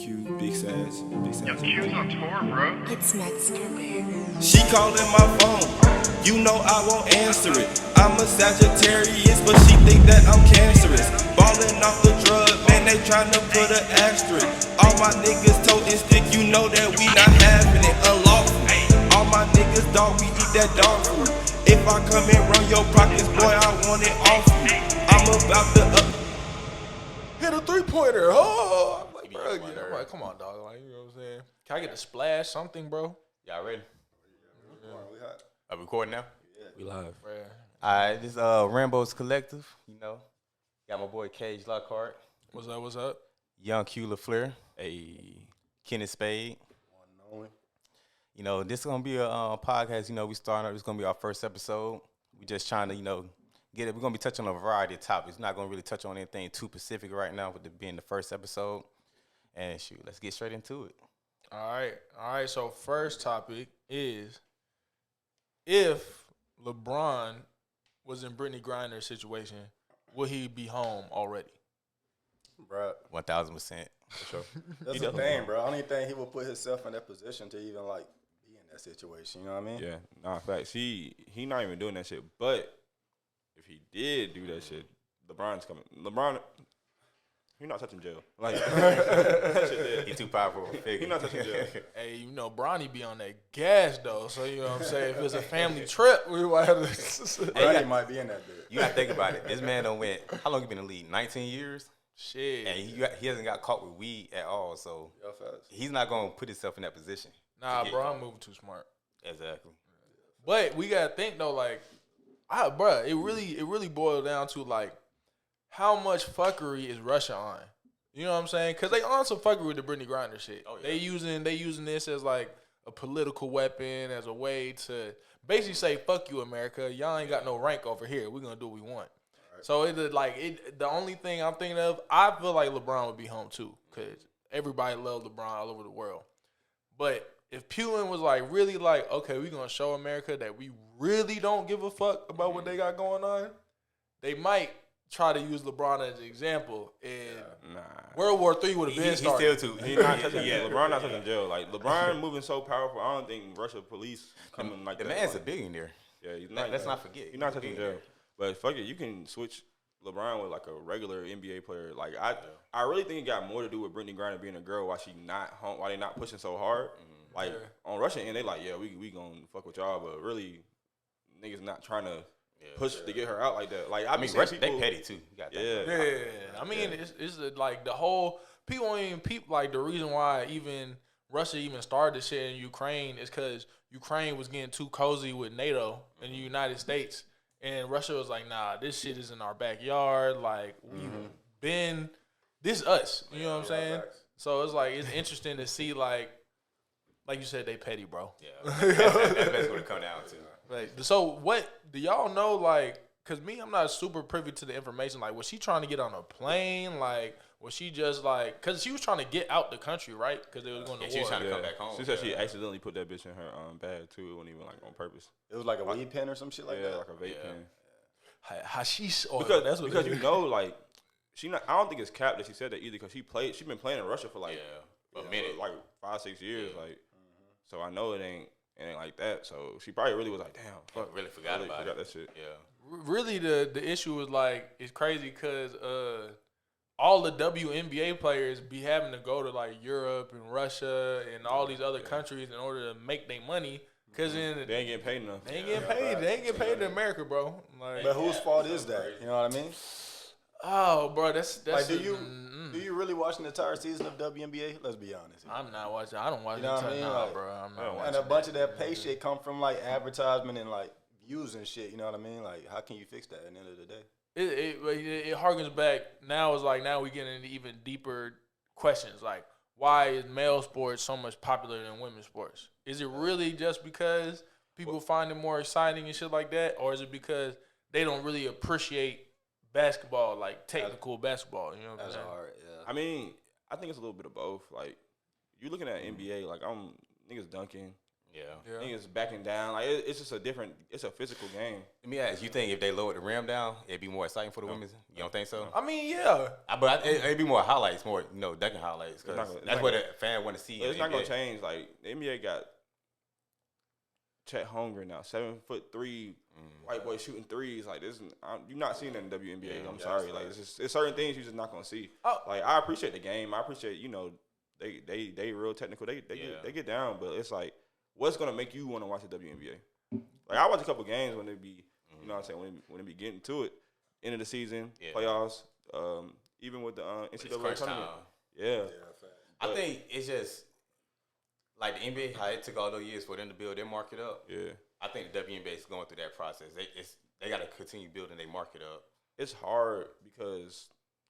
Q, Big Sass. Yo, Q's on tour, bro. It's Mexican, baby. She calling my phone, you know I won't answer it. I'm a Sagittarius, but she think that I'm cancerous. Ballin' off the drug, man, they tryna put an asterisk. All my niggas told this stick, you know that we not having it, unlawful. All my niggas, dog, we eat that dog food. If I come and run your pockets, boy, I want it off you. I'm about to hit a 3-pointer. Oh, I'm like, bro, I'm like, come on, dog. Like, you know what I'm saying? Can I get a splash, something, bro? Y'all ready? Are we recording now? Yeah. We live. All right, this Rambo's Collective. You know, got my boy Kage Lockhart. What's up? What's up? Young Q Laflare. Kenneth Spade. You know, this is gonna be a podcast. You know, we starting up. It's gonna be our first episode. We just trying to, you know, get it. We're gonna be touching on a variety of topics. Not gonna really touch on anything too specific right now, with it being the first episode. And shoot, let's get straight into it. All right. So first topic is, if LeBron was in Brittany Griner's situation, would he be home already? Bro, 1000%. For sure. that's the thing, bro. I don't even think he would put himself in that position to even like be in that situation. You know what I mean? Yeah, nah, facts. He not even doing that shit. But if he did do that shit, LeBron's coming. LeBron, he not touching jail. Like that shit dead. He too powerful. He not touching jail. Hey, you know, Bronny be on that gas though. So you know what I'm saying. If it's a family trip, we might have to. Bronny might be in that bit. You gotta think about it. This man done went. How long he been in the league? 19 years. Shit. And he hasn't got caught with weed at all. So Yeah, facts. he's not gonna put himself in that position. Nah, bro, I'm moving too smart. Exactly. But we gotta think though, like, bro, it really boiled down to like, how much fuckery is Russia on? You know what I'm saying? Because they on some fuckery with the Brittany Griner shit. Oh, yeah. They using this as like a political weapon, as a way to basically say, "Fuck you, America. Y'all ain't got no rank over here. We're gonna do what we want." Right. So the only thing I'm thinking of, I feel like LeBron would be home too, because everybody loved LeBron all over the world. But if Putin was like really like, okay, we're gonna show America that we really don't give a fuck about what they got going on, they might try to use LeBron as an example, and World War III would have been started. He's still too. He not touching jail. LeBron not touching jail. Like LeBron moving so powerful. I don't think Russia police coming like The that. man's a billionaire. Yeah, he's not. Let's not forget. He's not touching jail. But fuck it, you can switch LeBron with like a regular NBA player. Like I really think it got more to do with Brittany Griner being a girl. Why she not home? Why they not pushing so hard? Like on Russian end, they like, yeah, we gonna fuck with y'all, but really, niggas not trying to push to get her out like that. Like I mean, Russia, people, they petty too. You got that. Yeah. I mean, it's like the whole people don't even like the reason why even Russia even started this shit in Ukraine is because Ukraine was getting too cozy with NATO and the United States, and Russia was like, nah, this shit is in our backyard. Like we've been, this us. You know what I'm saying? So it's like it's interesting to see like you said, they petty, bro. Yeah, that's basically what it come down to. Like, so what do y'all know? Like, cause me, I'm not super privy to the information. Like, was she trying to get on a plane? Like, was she just like, cause she was trying to get out the country, right? Cause they was going to war. She was trying to come back home. She said she accidentally put that bitch in her bag too. It wasn't even like on purpose. It was like a weed pen or some shit like that. Like a vape pen. Hashish oil. Because you know, like she not. I don't think it's cap that she said that either. Because she been playing in Russia for like a minute, like 5-6 years, like. So I know it ain't like that. So she probably really was like, damn, fuck, really forgot about that shit. Yeah. Really, the issue was like, it's crazy because all the WNBA players be having to go to like Europe and Russia and all these other countries in order to make their money. Cause they ain't getting paid enough. They ain't getting paid. They ain't getting paid in America, bro. Like, But whose fault is that? You know what I mean? Oh, bro, that's like, do you really watch the entire season of WNBA? Let's be honest. I'm not watching. I don't watch You know what I mean? nah, Like, bro. I'm not watching. And a bunch of that pay shit come from like advertisement and like views and shit. You know what I mean? Like, how can you fix that at the end of the day? It harkens back. Now it's like now we get into even deeper questions. Like, why is male sports so much popular than women's sports? Is it really just because people find it more exciting and shit like that, or is it because they don't really appreciate basketball, like technical basketball? You know what I'm saying? Hard, yeah. I mean, I think it's a little bit of both. Like, you looking at NBA, like I'm niggas dunking, Yeah. Niggas backing down. Like it's just it's a physical game. Let me ask, you think if they lowered the rim down, it'd be more exciting for the women? You don't think so? I mean, yeah. But it'd be more highlights, more dunking highlights, because that's what the fan want to see. It's not gonna change. Like the NBA got Chet Holmgren now, 7'3", white boy shooting threes. Like this, you're not seeing that in the WNBA. I'm sorry. Like it's certain things you're just not gonna see. Like I appreciate the game. I appreciate they real technical. They get down, but it's like, what's gonna make you want to watch the WNBA? Like I watch a couple games when they be, you know what I'm saying, when they be getting to it, end of the season, playoffs, even with the NCAA tournament. Yeah. I think it's just like the NBA, how it took all those years for them to build their market up. Yeah. I think the WNBA is going through that process. They got to continue building their market up. It's hard because,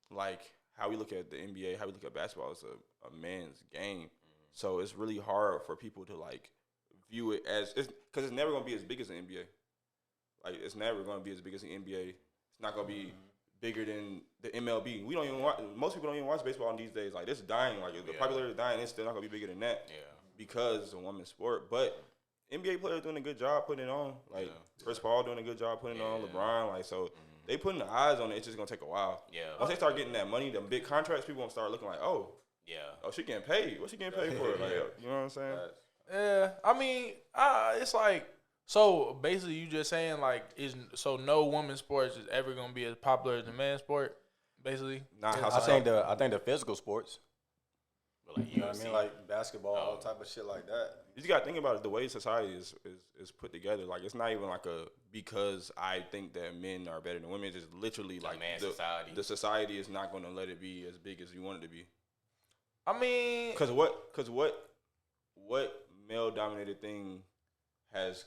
like, how we look at the NBA, how we look at basketball is a man's game. So it's really hard for people to, like, view it as – because it's never going to be as big as the NBA. Like, it's never going to be as big as the NBA. It's not going to be bigger than the MLB. We don't even watch – most people don't even watch baseball these days. Like, it's dying. Like, the popularity is dying. It's still not going to be bigger than that because it's a women's sport. But NBA players doing a good job putting it on. Like, Chris Paul doing a good job putting it on. LeBron. Like, so they putting the eyes on it. It's just going to take a while. Yeah. Once they start getting that money, them big contracts, people going to start looking like, oh, she getting paid. What's she getting paid for? Like, you know what I'm saying? Yeah. I mean, it's like, so basically you just saying, like, no women's sports is ever going to be as popular as the men's sport, basically? I think the physical sports. Like, you know what I mean? Like basketball, all type of shit like that. You just got to think about it, the way society is put together. Like, it's not even like because I think that men are better than women. It's just literally like society. The society is not going to let it be as big as you want it to be. I mean, because what male-dominated thing has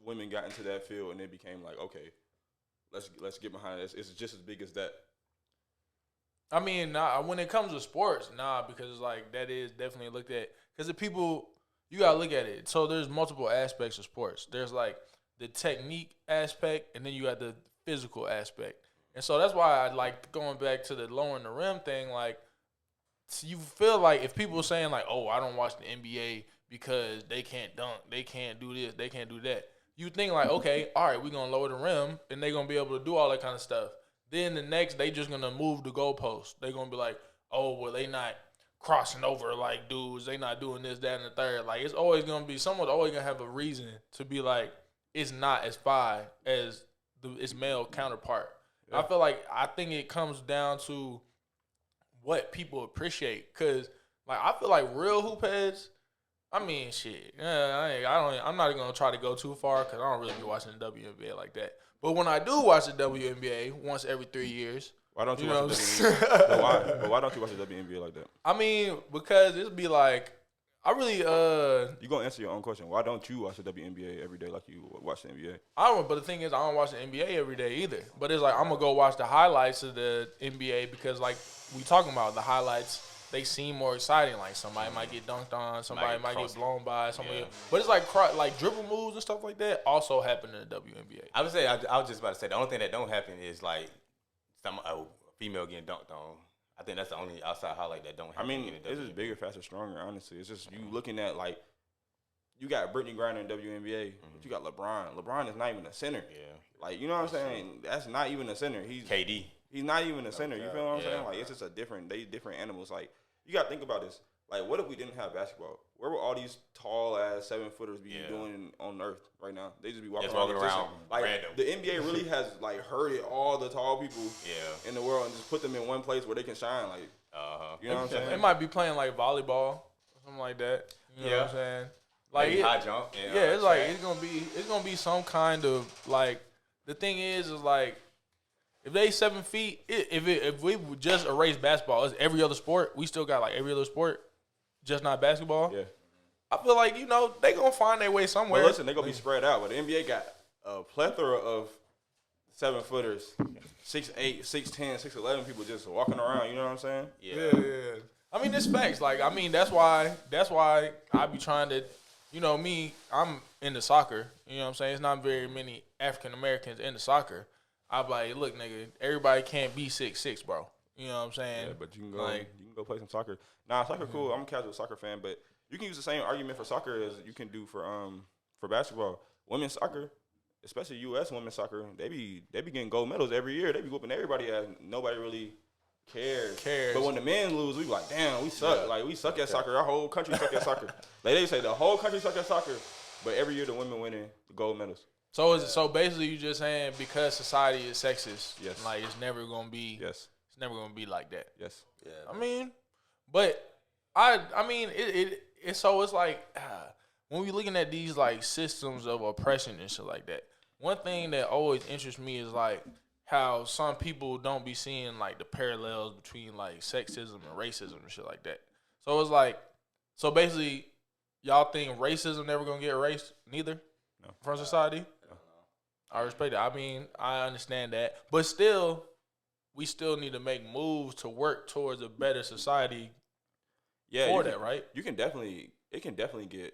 women got into that field and it became like, okay, let's get behind it. It's just as big as that. I mean, when it comes to sports, because it's like that is definitely looked at. Because the people, you got to look at it. So there's multiple aspects of sports. There's like the technique aspect, and then you got the physical aspect. And so that's why I like going back to the lowering the rim thing. Like, you feel like if people are saying like, oh, I don't watch the NBA because they can't dunk, they can't do this, they can't do that. You think like, okay, all right, we're going to lower the rim, and they're going to be able to do all that kind of stuff. Then the next, they just going to move the goalpost. They're going to be like, oh, well, they not crossing over like dudes. They not doing this, that, and the third. Like, it's always going to be, someone's always going to have a reason to be like, it's not as fine as its male counterpart. Yeah. I think it comes down to what people appreciate. Because, like, I feel like real hoop heads, I mean, shit. I'm not even going to try to go too far because I don't really be watching the WNBA like that. But when I do watch the WNBA once every 3 years, why don't you watch the WNBA? But why don't you watch the WNBA like that? I mean, because it'd be like, I really You gonna answer your own question? Why don't you watch the WNBA every day like you watch the NBA? But the thing is, I don't watch the NBA every day either. But it's like I'm gonna go watch the highlights of the NBA because, like we talking about, the highlights, they seem more exciting. Like somebody might get dunked on, somebody might get blown by, but it's like dribble moves and stuff like that also happen in the WNBA. I would say I was just about to say the only thing that don't happen is like a female getting dunked on. I think that's the only outside highlight that don't happen. I mean, it's just bigger, faster, stronger. Honestly, it's just you looking at like you got Brittany Griner in WNBA, but you got LeBron. LeBron is not even a center. Yeah, like you know what I'm saying. That's not even a center. He's KD. He's not even a center. You feel what I'm saying? Like, it's just they different animals. Like, you got to think about this. Like, what if we didn't have basketball? Where would all these tall-ass 7-footers be doing on Earth right now? They just be walking around like, random. The NBA really has, like, herded all the tall people in the world and just put them in one place where they can shine. Like, you know what I'm saying? They might be playing, like, volleyball or something like that. You know what I'm saying? Like, high jump. It's like, it's gonna be some kind of, like, the thing is like, if they 7 feet, if we would just erase basketball as every other sport, we still got like every other sport, just not basketball. Yeah, I feel like they gonna find their way somewhere. But listen, they gonna be spread out. But the NBA got a plethora of 7-footers, 6'8", 6'10", 6'11" people just walking around. You know what I'm saying? Yeah. I mean, it's facts. Like, I mean, that's why I be trying to, me, I'm into soccer. You know what I'm saying? It's not very many African Americans into soccer. I'm like, look, nigga, everybody can't be 6'6", bro. You know what I'm saying? Yeah, but you can go play some soccer. Nah, soccer cool. I'm a casual soccer fan, but you can use the same argument for soccer as you can do for basketball. Women's soccer, especially U.S. women's soccer, they be getting gold medals every year. They be whooping everybody ass. Nobody really cares. But when the men lose, we be like, damn, we suck. Yeah. Like, we suck at soccer. Our whole country suck at soccer. Like, they say the whole country suck at soccer, but every year the women winning the gold medals. So basically you just saying because society is sexist, yes, like it's never gonna be it's never gonna be like that. Yes. Yeah. I mean, but I mean it's so it's like when we looking at these like systems of oppression and shit like that, one thing that always interests me is like how some people don't be seeing like the parallels between like sexism and racism and shit like that. So it's like, so basically, y'all think racism never gonna get erased neither from society? No. I respect it. I mean, I understand that, but still, we still need to make moves to work towards a better society. Yeah, for that, right? It can definitely get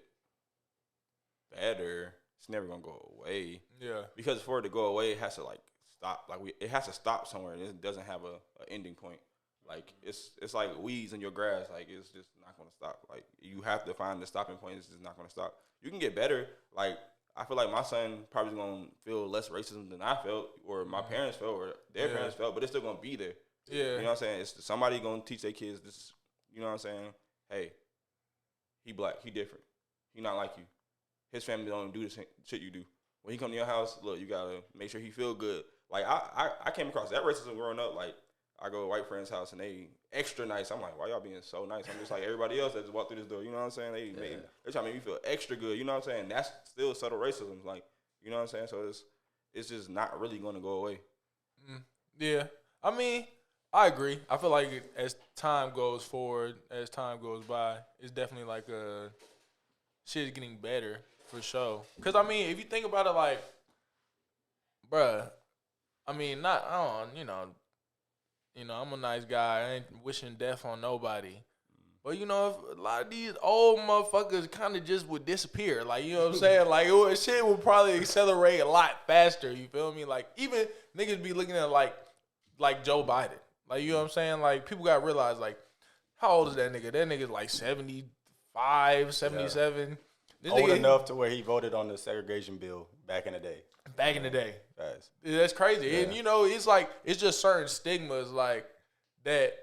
better. It's never gonna go away. Yeah, because for it to go away, it has to like stop. Like it has to stop somewhere, and it doesn't have a ending point. Like it's like weeds in your grass. Like it's just not gonna stop. Like you have to find the stopping point. It's just not gonna stop. You can get better. Like I feel like my son probably gonna feel less racism than I felt, or my parents felt, or their parents felt, but it's still gonna be there. Yeah, you know what I'm saying? It's somebody gonna teach their kids this. You know what I'm saying? Hey, he black, he different, he not like you. His family don't do the shit you do. When he come to your house, look, you gotta make sure he feel good. Like I came across that racism growing up. Like I go to a white friend's house and they extra nice. I'm like, why y'all being so nice? I'm just like everybody else that just walked through this door. You know what I'm saying? They trying to make me feel extra good. You know what I'm saying? That's still subtle racism. Like, you know what I'm saying? So it's just not really going to go away. Yeah, I mean, I agree. I feel like as time goes forward, as time goes by, it's definitely like shit is getting better for sure. Cause I mean, if you think about it, like, bruh, I mean, I'm a nice guy. I ain't wishing death on nobody. But, if a lot of these old motherfuckers kind of just would disappear. Like, you know what I'm saying? Like, shit would probably accelerate a lot faster. You feel me? Like, even niggas be looking at, like Joe Biden. Like, you know what I'm saying? Like, people got to realize, like, how old is that nigga? That nigga's like 75, 77. Yeah. Old enough to where he voted on the segregation bill back in the day. Back in the day. Nice. That's crazy. Yeah. And, it's like, it's just certain stigmas, like, that,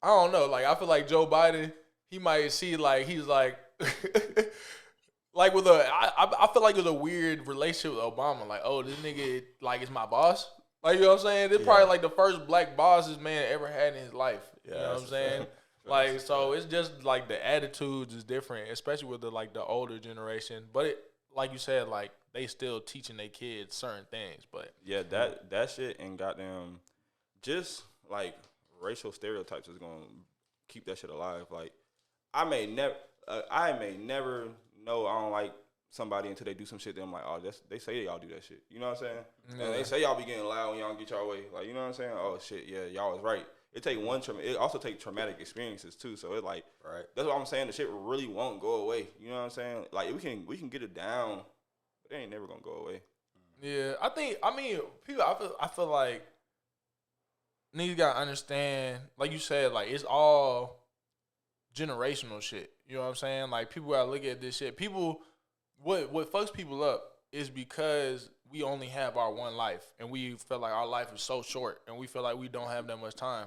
I don't know. Like, I feel like Joe Biden, he might see, like, he's like, like, I feel like it was a weird relationship with Obama. Like, oh, this nigga, like, is my boss. Like, you know what I'm saying? This probably, like, the first black boss this man ever had in his life. You know what I'm saying? Like, so it's just, like, the attitudes is different, especially with the older generation. But like you said, like, they still teaching their kids certain things, but yeah, that shit and goddamn just like racial stereotypes is gonna keep that shit alive. Like I may never know I don't like somebody until they do some shit that I'm like, oh, they say y'all do that shit. You know what I'm saying? Yeah. And they say y'all be getting loud when y'all get y'all way. Like, you know what I'm saying? Oh shit, yeah, y'all was right. It also take traumatic experiences too. So it like that's what I'm saying. The shit really won't go away. You know what I'm saying? Like we can get it down. They ain't never gonna go away. Yeah, people. I feel like niggas gotta understand. Like you said, like it's all generational shit. You know what I'm saying? Like people gotta look at this shit. People, what fucks people up is because we only have our one life, and we feel like our life is so short, and we feel like we don't have that much time.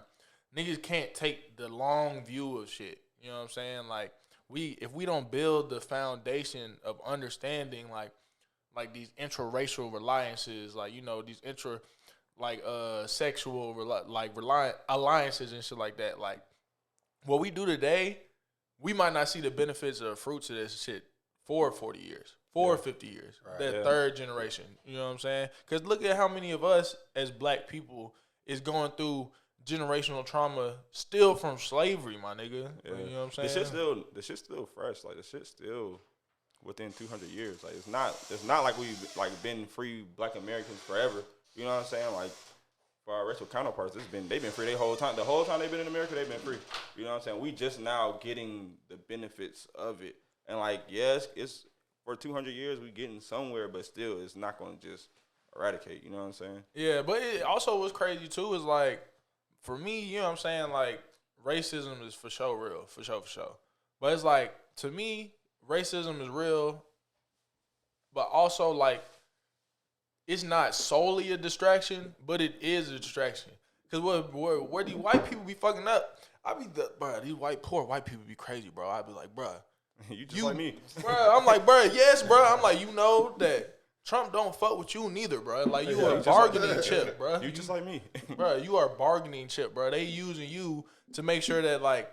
Niggas can't take the long view of shit. You know what I'm saying? Like if we don't build the foundation of understanding, like these intraracial alliances, like, these sexual reliant alliances and shit like that. Like what we do today, we might not see the benefits or the fruits of this shit for 40 years, or 50 years, that third generation. You know what I'm saying? Because look at how many of us as black people is going through generational trauma still from slavery, my nigga. Yeah. You know what I'm saying? The shit's still fresh. Like the shit's still within 200 years. Like it's not like we've like been free black Americans forever. You know what I'm saying? Like for our racial counterparts, they've been free the whole time. The whole time they've been in America, they've been free. You know what I'm saying? We just now getting the benefits of it. And like, yes, it's for 200 years we getting somewhere, but still it's not gonna just eradicate, you know what I'm saying? Yeah, but it also what's crazy too is like for me, you know what I'm saying? Like, racism is for sure real, for sure. But it's like, to me, racism is real, but also, like, it's not solely a distraction, but it is a distraction. Because where these white people be fucking up, bro, these poor white people be crazy, bro. I be like, bro. You just like me. Bro, I'm like, bro, yes, bro. I'm like, you know that Trump don't fuck with you neither, bro. Like, you are a bargaining chip, bro. You just like me. Bro, you are a bargaining chip, bro. They using you to make sure that, like,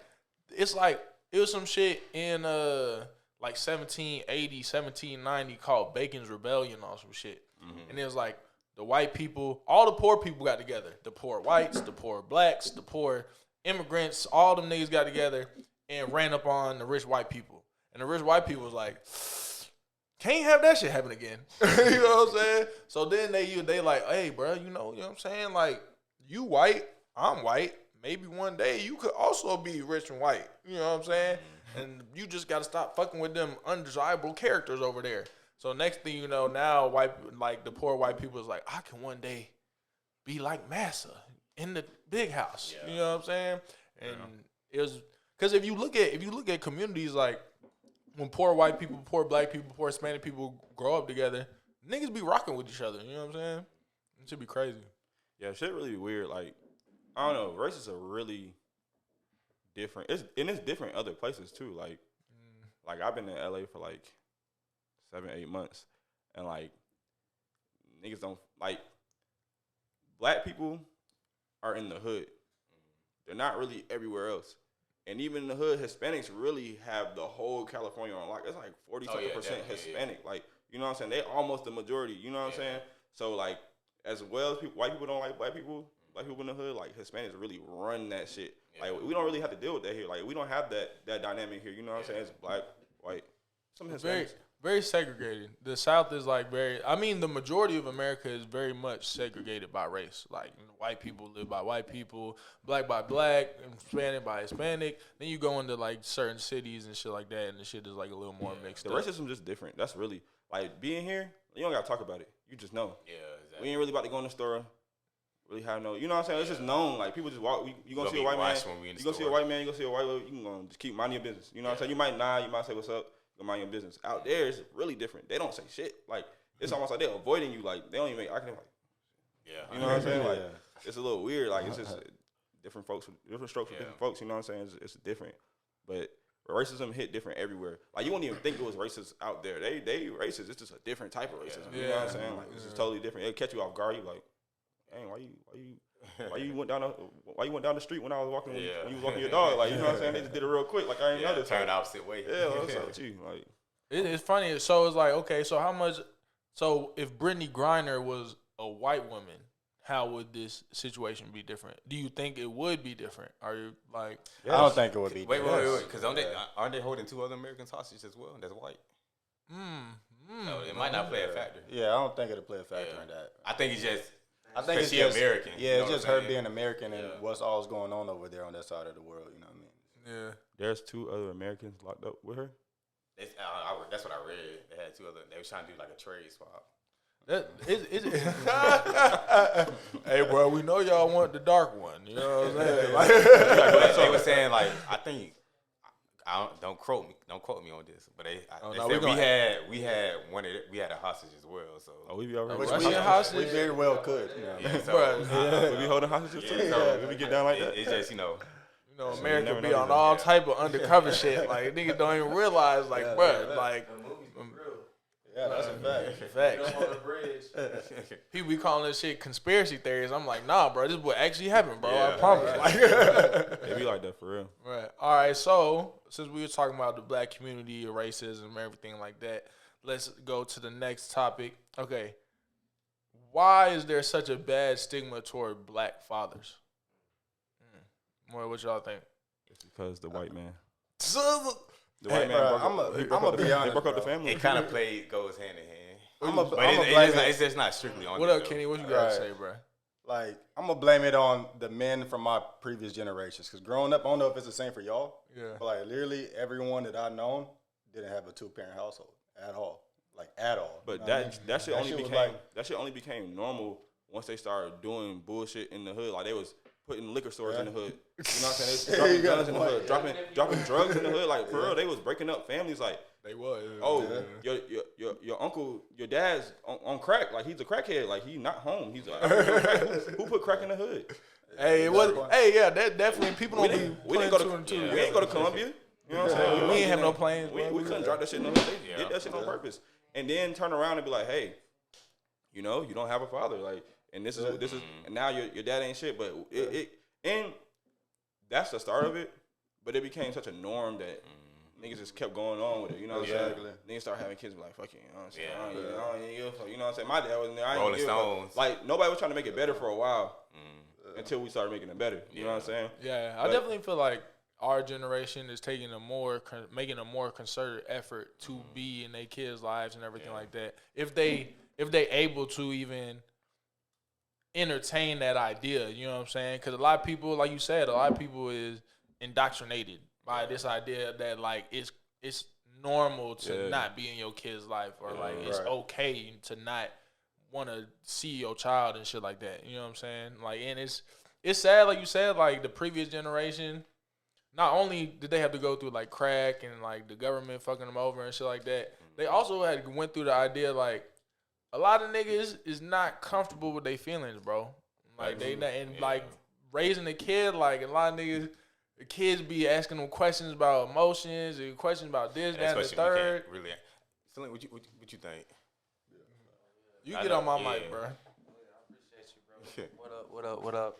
it's like, it was some shit in, like, 1780, 1790 called Bacon's Rebellion or some shit. And it was like, the white people, all the poor people got together. The poor whites, the poor blacks, the poor immigrants, all them niggas got together and ran up on the rich white people. And the rich white people was like, can't have that shit happen again. You know what I'm saying? So then they like, hey, bro, you know what I'm saying? Like, you white, I'm white. Maybe one day you could also be rich and white. You know what I'm saying? And you just got to stop fucking with them undesirable characters over there. So next thing you know, now the poor white people is like, I can one day be like Massa in the big house. Yeah. You know what I'm saying? And it was because if you look at communities like when poor white people, poor black people, poor Hispanic people grow up together, niggas be rocking with each other. You know what I'm saying? It should be crazy. Yeah, shit really weird. Like, I don't know, races are really different. It's different other places too. Like I've been in LA for like 7-8 months, and like niggas don't like black people are in the hood. They're not really everywhere else. And even in the hood, Hispanics really have the whole California on lock. It's like 40% Hispanic. Like, you know what I'm saying? They almost the majority. You know what I'm saying? So like, as well as white people don't like black people in the hood, like Hispanics really run that shit. Yeah. Like, we don't really have to deal with that here. Like, we don't have that dynamic here. You know what I'm saying? It's black, white, some Hispanics. Very segregated. The South is like the majority of America is very much segregated by race. Like, white people live by white people, black by black, and Hispanic by Hispanic. Then you go into like certain cities and shit like that, and the shit is like a little more mixed up. The racism just different. That's really, like, being here, you don't got to talk about it. You just know. Yeah, exactly. We ain't really about to go in the store. Really have no, you know what I'm saying? It's just known. Like, people just walk. You gonna see a white man. You gonna see a white man. You gonna see a white lady. You gonna just keep minding your business. You know what I'm saying? You might nod. You might say what's up. You mind your business. Out there, it's really different. They don't say shit. Like, it's almost like they're avoiding you. Like, they don't even. I can like. Yeah. You know what I'm saying? Like, it's a little weird. Like, it's just different folks, different strokes for different folks. You know what I'm saying? It's different, but racism hit different everywhere. Like, you wouldn't even think it was racist out there. They racist. It's just a different type of racism. You know what I'm saying? Like, it's just totally different. It'll catch you off guard. You like, dang, why you went down the street when I was walking when you was walking your dog? Like, you know what I'm saying? They just did it real quick. Like, I ain't know this. Turn the opposite way. Yeah, what's up with you? Like, it's funny. So it's like, okay, so how much? So if Brittany Griner was a white woman, how would this situation be different? Do you think it would be different? Are you like? Yes. I don't think it would be. Wait, because aren't they holding 2 other Americans hostage as well? That's white. So it might not play a factor. Yeah, I don't think it'll play a factor in that. I think it's just. I think it's just American. Yeah, it's just her being American and what's all's going on over there on that side of the world. You know what I mean? Yeah. There's 2 other Americans locked up with her. That's what I read. They had 2 other. They were trying to do like a trade swap. Hey, bro, we know y'all want the dark one. You know what I'm saying? Like, they were saying like, I think. Don't quote me on this, but they said we had a hostage as well. So we be already. We very well could. You know? So, we be holding hostages too. So we get down like that. It's just America be on all type of undercover shit. Like, niggas don't even realize, like, bro, like. Yeah, that's a fact. Facts. People be calling this shit conspiracy theories. I'm like, nah, bro, this is what actually happened, bro. Yeah, I promise. Like, they be like that for real. Right. All right. So since we were talking about the black community, racism, everything like that, let's go to the next topic. Okay. Why is there such a bad stigma toward black fathers? What y'all think? It's because the white man. The white man. I'm gonna be honest. They broke up the family. It kind of goes hand in hand. But it's just not strictly on. What up, Kenny? What you gotta say, bro? Like, I'm gonna blame it on the men from my previous generations. Because growing up, I don't know if it's the same for y'all. Yeah. But like, literally everyone that I've known didn't have a 2-parent household at all. Like, at all. But that shit only became normal once they started doing bullshit in the hood. Like, they was putting liquor stores in the hood. You know what I'm saying? They dropping guns in the hood, dropping drugs in the hood. Like for real, they was breaking up families. Like They was. your uncle, your dad's on crack. Like he's a crackhead. Like he's not home. He's like, who put crack in the hood? Hey, it was. Hey, yeah, that definitely people don't be. We didn't go to Columbia. You know what I'm saying? We ain't have no plans. We couldn't drop that shit in the hood. They did that shit on purpose, and then turn around and be like, hey, you know, you don't have a father. Like, and this is, and now your dad ain't shit. But and that's the start of it. But it became such a norm that niggas just kept going on with it. You know what I'm saying? Niggas start having kids be like, fuck you. You know what I'm saying? I don't give a fuck. You know what I'm saying? My dad wasn't there. I ain't Rolling Stones. Like nobody was trying to make it better for a while until we started making it better. You know what I'm saying? Yeah, I definitely feel like our generation is taking making a more concerted effort to be in their kids' lives and everything like that. If they able to even entertain that idea, you know what I'm saying? Because a lot of people, like you said, a lot of people is indoctrinated by this idea that like it's normal to not be in your kid's life, or like it's okay to not want to see your child and shit like that. You know what I'm saying? Like, and it's sad, like you said, like the previous generation. Not only did they have to go through like crack and like the government fucking them over and shit like that, they also had went through the idea like a lot of niggas is not comfortable with their feelings, bro. Like they not, and like raising a kid, like a lot of niggas, the kids be asking them questions about emotions and questions about this, that, and the third. Really, Slink, what you think? You get on my mic, bro. I appreciate you, bro. What up?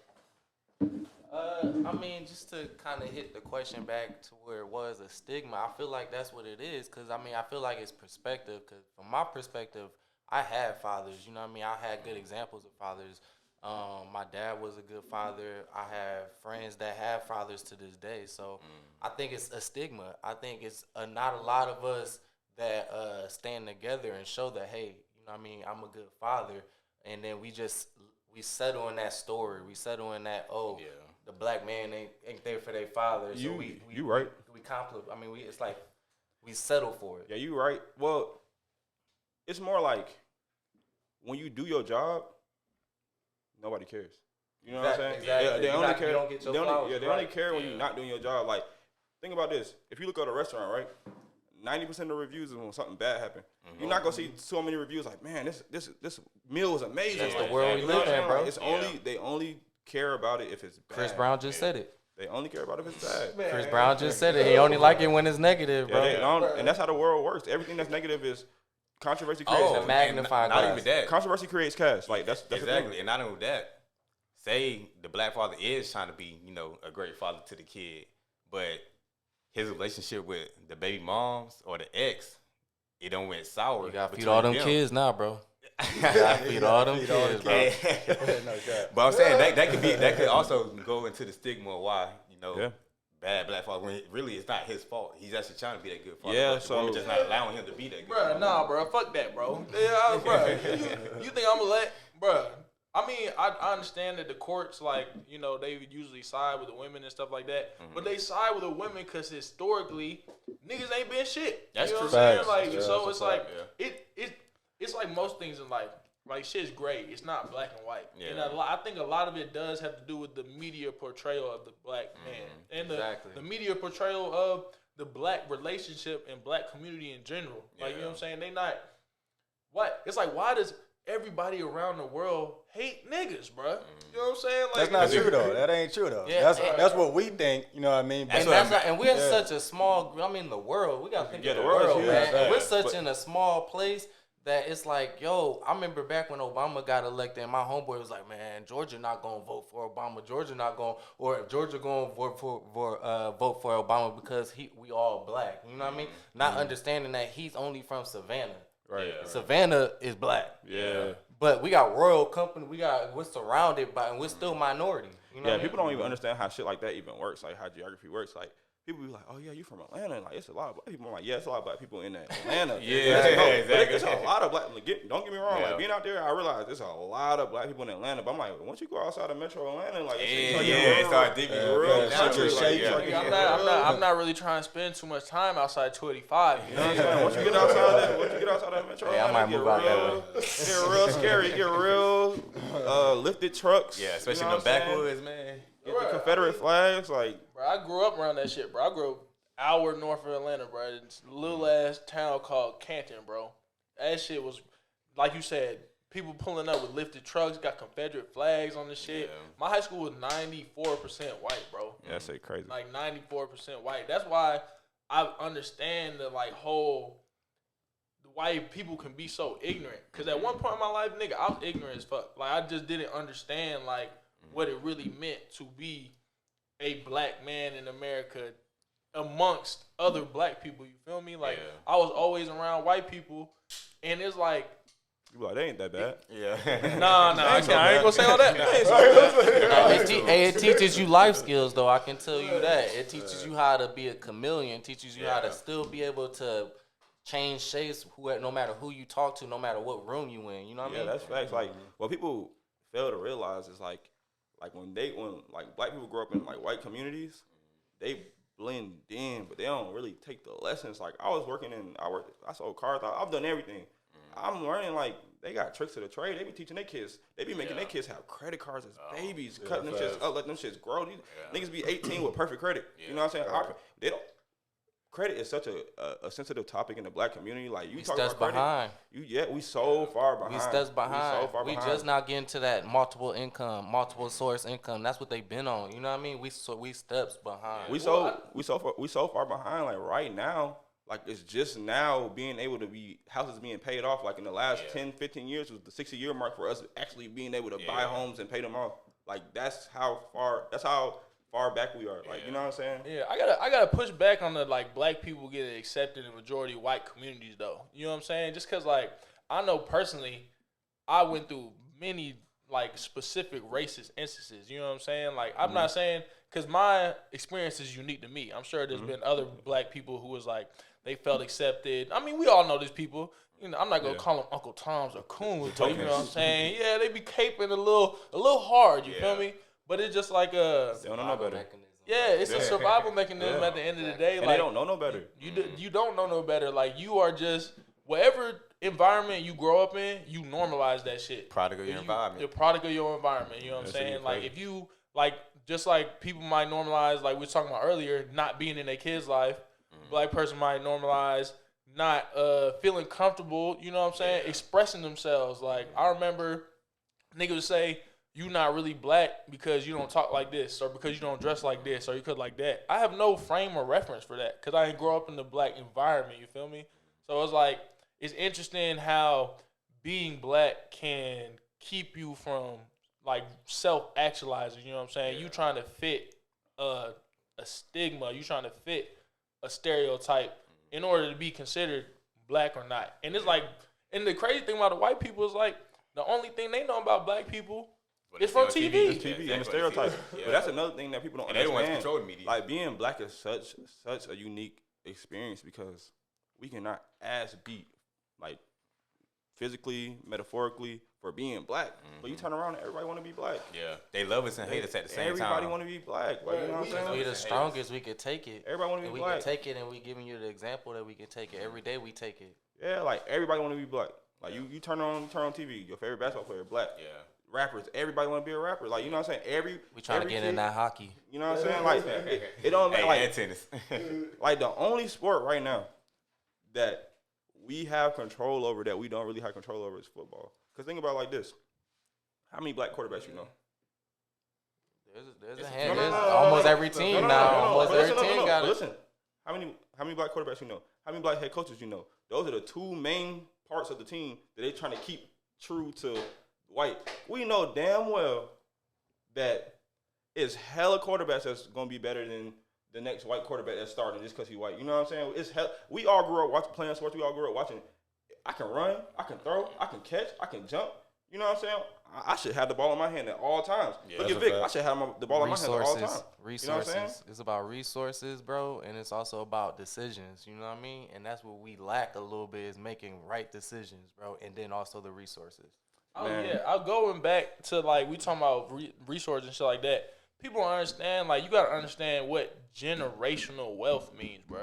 I mean, just to kind of hit the question back to where it was a stigma, I feel like that's what it is. Because, I mean, I feel like it's perspective. Because from my perspective, I had fathers. You know what I mean? I had good examples of fathers. My dad was a good father. I have friends that have fathers to this day. So I think it's a stigma. I think it's not a lot of us that stand together and show that, hey, you know what I mean, I'm a good father. And then we settle in that story. We settle in that, the black man ain't there for their father. So you right. We compliment. I mean, it's like we settle for it. Yeah, you right. Well, it's more like when you do your job, nobody cares. You know what I'm saying? Exactly. Yeah, they only care. You don't get your flowers, they only care when you're not doing your job. Like, think about this. If you look at a restaurant, right? 90% of the reviews is when something bad happened. You're not gonna see so many reviews like, man, this meal was amazing. That's the world we live in, bro. It's they only care about it if it's bad. Chris Brown just said it. They only care about it if it's bad. Chris Brown just said it. He only like it when it's negative, bro. And that's how the world works. Everything that's negative is controversy creates. It's a magnifying glass. Not even that. Controversy creates cash. Like that's exactly. And not only that, say the black father is trying to be, you know, a great father to the kid, but his relationship with the baby moms or the ex, it don't went sour. You gotta feed all them kids now, bro. You gotta feed all them kids, bro. But I'm saying that could also go into the stigma of why, you know, bad black father, when really it's not his fault. He's actually trying to be that good father. Yeah, but the woman just not allowing him to be that good. Bro, nah, bro, fuck that, bro. Yeah, bro. You think I'm gonna let, bro? I mean, I understand that the courts, like, you know, they usually side with the women and stuff like that. But they side with the women because historically, niggas ain't been shit. That's you know true. what I'm saying? Like, Yeah, so that's it's a like, fact, it's like most things in life. Like, shit's gray. It's not black and white. Yeah. And I think a lot of it does have to do with the media portrayal of the black man. And the media portrayal of the black relationship and black community in general. Like, you know what I'm saying? They not, what? It's like, why does everybody around the world hate niggas, bro? You know what I'm saying? Like, That's not true though. That ain't true though. Yeah, that's what we think. You know what I mean? And we're in such a small. I mean, the world. We gotta think of the world, huge, man. man. We're such in a small place that it's like, yo. I remember back when Obama got elected, and my homeboy was like, "Man, Georgia not gonna vote for Obama. Georgia not gonna, or if Georgia gonna vote for Obama because we all black. You know what I mean? Not understanding that he's only from Savannah. Right. Savannah is black. Yeah. But we got royal company. We're surrounded by, and we're still minority. You know what I mean? People don't even understand how shit like that even works, like how geography works. Like, people be like, oh, yeah, you from Atlanta. And like, it's a lot of black people. I'm like, yeah, it's a lot of black people in Atlanta. Exactly. It's a lot of black, don't get me wrong. Like, being out there, I realize there's a lot of black people in Atlanta. But I'm like, once you go outside of Metro Atlanta, like, it started dipping real country. I'm not really trying to spend too much time outside 285. You know what I'm saying? Once you get outside of Metro Atlanta, I might move out that way. Get real scary. Get real lifted trucks. Yeah, especially you know in the backwoods, man. get the Confederate flags. Like, bro, I grew up around that shit, bro. I grew up hour north of Atlanta, bro. It's a little ass town called Canton, bro. That shit was, like you said, people pulling up with lifted trucks, got Confederate flags on the shit. Yeah. My high school was 94% white, bro. Yeah, that's crazy. Like 94% white. That's why I understand the whole why people can be so ignorant. Cause at one point in my life, nigga, I was ignorant as fuck. Like I just didn't understand what it really meant to be a black man in America amongst other black people. You feel me? Like I was always around white people, and it's like. You like, they ain't that bad. Yeah. Nah, I ain't gonna say all that. It teaches you life skills, though. I can tell you that. It teaches you how to be a chameleon. Teaches you how to still be able to change shapes no matter who you talk to, no matter what room you in. You know what I mean? Yeah, that's facts. Like, what people fail to realize is like when black people grow up in like white communities, they blend in, but they don't really take the lessons. Like, I sold cars. I've done everything. I'm learning, like, they got tricks of the trade. They be teaching their kids. They be making their kids have credit cards as babies, cutting them shits up, letting them shits grow. These niggas be 18 with perfect credit. You know what I'm saying? They don't. Credit is such a sensitive topic in the black community. Like, you talk about credit, behind. We so far behind. We steps behind. We just not getting to that multiple source income. That's what they been on. You know what I mean? We steps behind. We so far behind. Like, right now. Like, it's just now being able to be houses being paid off. Like, in the last 10, 15 years was the 60-year mark for us actually being able to buy homes and pay them off. Like, that's how far back we are. Like, you know what I'm saying? Yeah, I gotta push back on the black people getting accepted in majority white communities though. You know what I'm saying? Just cause I know personally, I went through many specific racist instances. You know what I'm saying? Like, I'm not saying cause my experience is unique to me. I'm sure there's been other black people who was they felt accepted. I mean, we all know these people. You know, I'm not gonna call them Uncle Toms or Coons, but you know what I'm saying? Yeah, they be caping a little hard. You feel me? But it's just they don't know no better. Yeah, it's a survival mechanism at the end of the day. And they don't know no better. You don't know no better. Like, you are just whatever environment you grow up in, you normalize that shit. Product of your environment. You're product of your environment. You know what I'm saying? Like, if you just like people might normalize, like we were talking about earlier, not being in their kid's life. Black person might normalize not feeling comfortable, you know what I'm saying, expressing themselves. Like, I remember niggas would say, you not really black because you don't talk like this, or because you don't dress like this, or you could like that. I have no frame of reference for that because I didn't grow up in the black environment, you feel me? So it's interesting how being black can keep you from self-actualizing, you know what I'm saying? You trying to fit a stigma, you trying to fit a stereotype in order to be considered black or not. And it's and the crazy thing about the white people is the only thing they know about black people is from TV. It's TV and the stereotype. But that's another thing that people don't understand. Everyone's controlling media. Like, being black is such a unique experience because we cannot ass beat, physically, metaphorically, for being black. But you turn around and everybody want to be black. Yeah. They love us and hate us at the same time. Everybody want to be black. You know what I'm saying? We the strongest. We could take it. Everybody want to be black. We can take it, and we giving you the example that we can take it. Every day we take it. Yeah, everybody want to be black. You turn on TV, your favorite basketball player, black. Yeah. Rappers, everybody want to be a rapper. You know what I'm saying? We trying to get in that hockey. You know what I'm saying? It don't matter. And tennis. The only sport right now that we have control over that we don't really have control over is football. Because think about it like this. How many black quarterbacks you know? There's a hand. Almost every team now. Almost every team got it. Listen, how many black quarterbacks you know? How many black head coaches you know? Those are the two main parts of the team that they're trying to keep true to white. We know damn well that it's hella quarterbacks that's going to be better than the next white quarterback that's starting just because he's white. You know what I'm saying? We all grew up playing sports. We all grew up watching. I can run. I can throw. I can catch. I can jump. You know what I'm saying? I should have the ball in my hand at all times. Yeah, look at Vic. I should have the ball in my hand at all times. Resources. You know what I'm saying? It's about resources, bro, and it's also about decisions. You know what I mean? And that's what we lack a little bit is making right decisions, bro, and then also the resources. Oh, yeah. I'm going back to, we talking about resources and shit like that. People don't understand, you got to understand what generational wealth means, bro.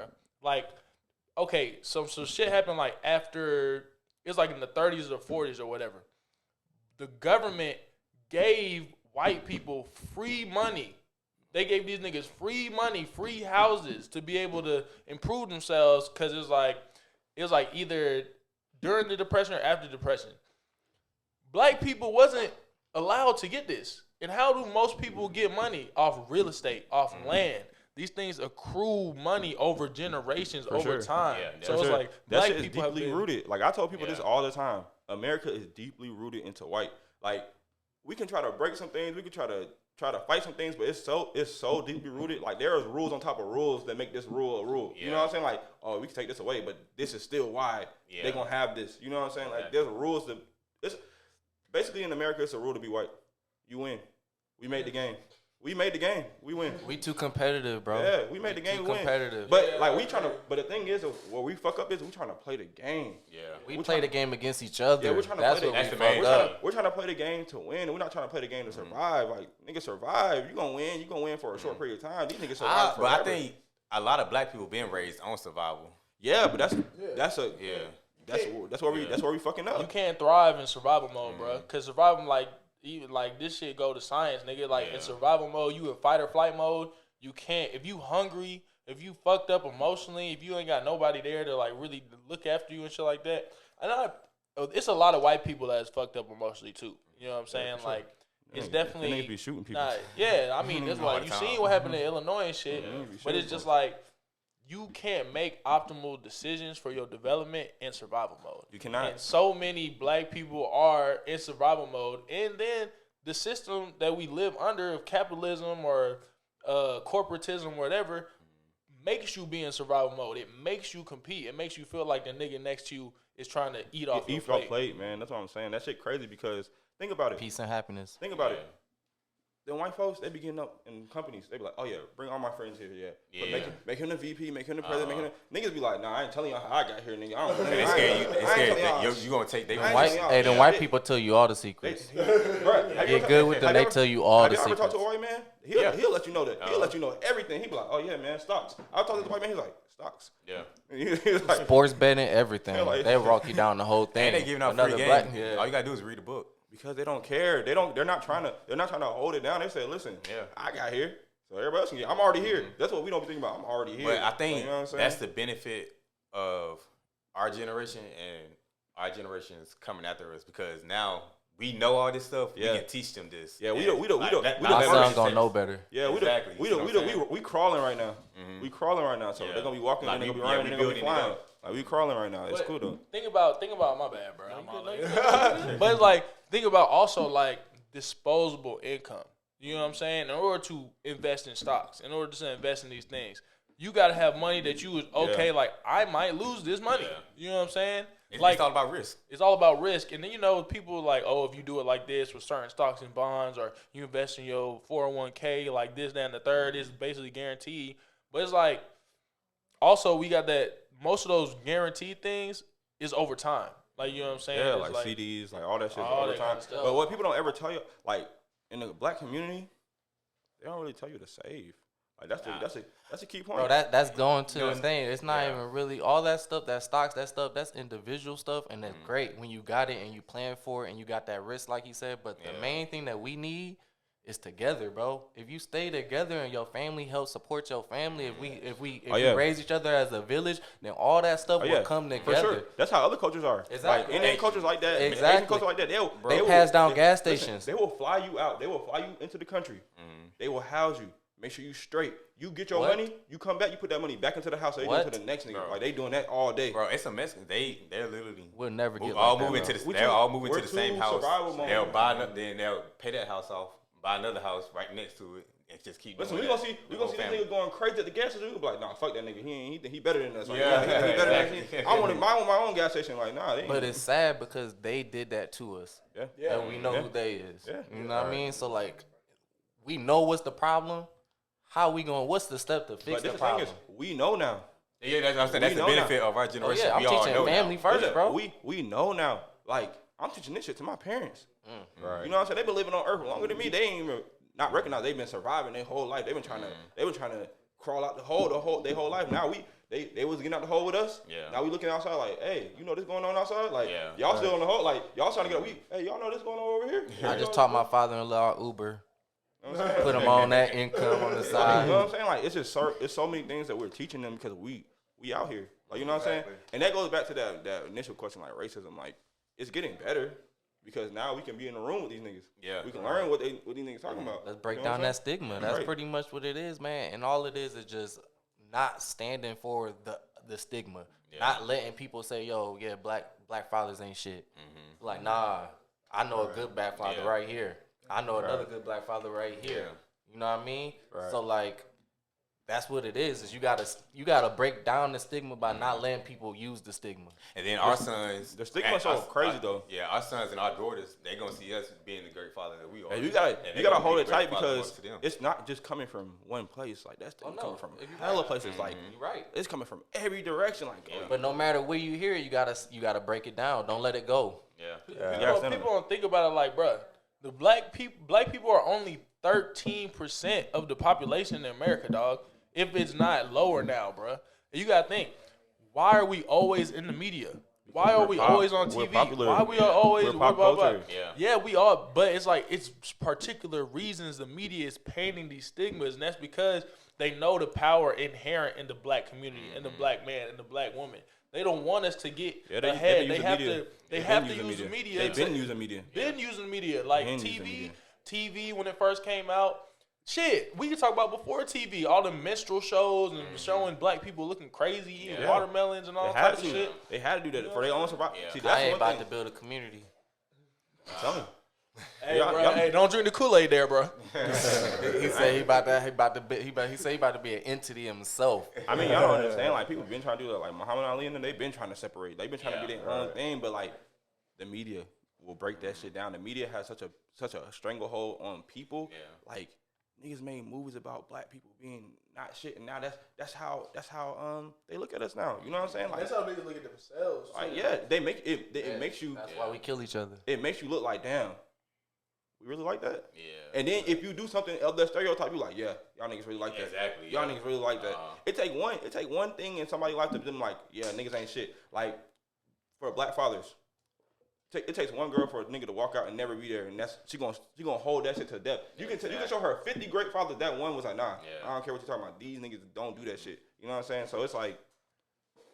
Okay, so shit happened, after, it's in the 30s or 40s or whatever. The government gave white people free money They gave these niggas free money, free houses to be able to improve themselves because it was like either during the Depression or after the Depression. Black people wasn't allowed to get this. And how do most people get money? Off real estate, off land. These things accrue money over generations, over time. Yeah, so it's like that black shit is people have deeply been, rooted. Like I tell people this all the time. America is deeply rooted into white. Like we can try to break some things, we can try to fight some things, but it's so deeply rooted. Like there is rules on top of rules that make this rule a rule. You know what I'm saying? Like, oh, we can take this away, but this is still why they gonna have this. You know what I'm saying? Like there's rules that it's basically in America it's a rule to be white. You win. We made the game. We made the game. We win. We too competitive, bro. Yeah, we made the game. Too competitive. But like we trying to. But the thing is, what we fuck up is we trying to play the game. Yeah, we play the game against each other. Yeah, we're trying to That's play what the we game. fucked up. We're trying to play the game to win. We're not trying to play the game to survive. Like niggas survive. You gonna win. You gonna win for a short period of time. These niggas survive forever. But I think a lot of black people been raised on survival. Yeah, but that's where we fucking up. you can't thrive in survival mode, bro. Because survival, even this shit go to science, nigga. In survival mode, you in fight or flight mode. You can't, if you hungry, if you fucked up emotionally, if you ain't got nobody there to really look after you and shit like that. And it's a lot of white people that's fucked up emotionally too. You know what I'm saying? Sure. It's definitely. They niggas be shooting people. I mean, that's why you seen what happened in Illinois and shit. But it's just you can't make optimal decisions for your development in survival mode. You cannot. And so many black people are in survival mode. And then the system that we live under of capitalism or corporatism, whatever, makes you be in survival mode. It makes you compete. It makes you feel like the nigga next to you is trying to eat off your plate. Man. That's what I'm saying. That shit crazy because think about it. Peace and happiness. Think about it. Then white folks, they be getting up in companies. They be like, oh, yeah, bring all my friends here, But make him the VP, make him the president, Niggas be like, nah, I ain't telling y'all how I got here, nigga. I don't know. They scared you gonna take they the white people tell you all the secrets. Get good with them, they tell you all the secrets. Have you ever talked to a white man? He'll let you know that. He'll let you know everything. He be like, oh, yeah, man, stocks. I was talking to the white man, he's like, stocks. Yeah. He's like, Sports betting, everything. They walk you down the whole thing. And they giving out free game. All you gotta do is read a book. Because they don't care. They're not trying to hold it down. They say, listen, I got here. So everybody else can get. I'm already here. That's what we don't be thinking about. I'm already here. But I think that's the benefit of our generation and our generations coming after us because now we know all this stuff. We can teach them this. Yeah, we don't. My son gonna know better. Yeah, exactly. We crawling right now. We crawling right now. So they're gonna be walking. They're gonna be running. They're gonna be flying. We crawling right now. It's cool though. Think about my bad, bro. But think about also disposable income. You know what I'm saying? In order to invest in stocks, in order to invest in these things, you gotta have money that you I might lose this money. Yeah. You know what I'm saying? It's all about risk. It's all about risk. And then people if you do it like this with certain stocks and bonds, or you invest in your 401k like this, that, and the third, is basically guaranteed. But it's also we got that most of those guaranteed things is over time. You know what I'm saying? Yeah, like CDs, all that shit is over time. Kind of but what people don't ever tell you, in the black community, they don't really tell you to save. That's a key point. Bro, that's going to the thing. It's not even really all that stuff, that stocks, that stuff, that's individual stuff, and that's great when you got it and you plan for it and you got that risk, like he said. But the main thing that we need is together, bro. If you stay together and your family helps support your family, if we raise each other as a village, then all that stuff will come together. For sure. That's how other cultures are. Exactly. Indian cultures like that. Exactly. Asian cultures like that. They pass down gas stations. They will fly you out. They will fly you into the country. They will house you. Make sure you straight. You get your money. You come back. You put that money back into the house. So they do it to the next nigga. They doing that all day. Bro, it's a mess. They're literally. We'll never get all like moving that, to the. They're all moving to the same house. They'll buy. Then they'll pay that house off. Buy another house right next to it and just keep. Listen, we gonna see this nigga going crazy at the gas station. We gonna be like, nah, fuck that nigga. He better than us. He better than us. I want my own gas station. But it's sad because they did that to us. Yeah. And we know who they is. Yeah. You know what I mean? So we know what's the problem. How we going? What's the step to fix the problem? Thing is, we know now. Yeah, that's what I'm saying. That's the benefit of our generation. Oh, yeah, I'm teaching family first, bro. We know now. I'm teaching this shit to my parents. Right. You know what I'm saying? They've been living on Earth longer than me. They ain't even not recognize they've been surviving their whole life. They've been trying to crawl out their whole life. Now they was getting out the hole with us. Yeah. Now we looking outside hey, you know this going on outside? Y'all still on the hole. Y'all trying to get hey, y'all know this going on over here? I just taught my father-in-law Uber. You know what I'm saying? Put them on that income on the side. You know what I'm saying? Like it's just it's so many things that we're teaching them because we out here. Like you know what I'm saying? And that goes back to that initial question, like racism. Like it's getting better because now we can be in the room with these niggas. Yeah. We can learn what these niggas talking about. Let's break You know down what I'm that stigma. That's pretty much what it is, man. And all it is just not standing for the stigma. Yeah. Not letting people say, yo, yeah, black fathers ain't shit. Like, nah, I know a good black father right here. I know another good black father right here. Yeah. You know what I mean? Right. So like that's what it is you gotta break down the stigma by not letting people use the stigma. And then our sons, The stigma's so crazy though. Yeah, our sons and our daughters, they gonna see us being the great father that we are. And you And gotta they hold gonna it be tight great fathers because to them. it's not just coming from one place. Like that's Oh, no. coming from If you hella right. places. Like You're right. it's coming from every direction. Like But no matter where you hear it, you gotta break it down. Don't let it go. Yeah. People don't think about it like, bruh, the black people are only 13% of the population in America, dog. If it's not lower now, bruh. You gotta think, why are we always in the media? Why are we always on we're TV? popular. Why we are always We're pop culture. Yeah, we are, but it's like it's particular reasons the media is painting these stigmas, and that's because they know the power inherent in the black community, in the black man, and the black woman. They don't want us to get ahead. They have to use the media. They've been using media. Been using media like Been using media. TV when it first came out. Shit, we can talk about before TV, all the minstrel shows and showing black people looking crazy, eating watermelons and all They had types of to. shit. They had to do that for their own survival. Yeah. See, I that's ain't one about thing. to build a community. I'm telling you. Hey, Y'all- bro, y'all- hey, don't drink the Kool-Aid there, bro. He said he about to be an entity himself. I mean, y'all don't understand. Like people been trying to do that. Like Muhammad Ali and them, they've been trying to separate. They've been trying to be their own thing, but like the media will break that shit down. The media has such a stranglehold on people. Yeah. Like niggas made movies about black people being not shit, and now that's how they look at us now. You know what I'm saying? Like That's how niggas look at themselves. like, yeah, they make it. It makes you. That's why we kill each other. It makes you look like damn. We really like that. Yeah. And then if you do something of that stereotype, you like, yeah, y'all niggas really like that. Exactly, Y'all yeah. niggas really like that. It take one thing in somebody's life to them like, yeah, niggas ain't shit. Like for black fathers, it takes one girl for a nigga to walk out and never be there, and that's she gonna hold that shit to death. You can show her 50 great fathers. That one was like, nah, I don't care what you're talking about. These niggas don't do that shit. You know what I'm saying? So it's like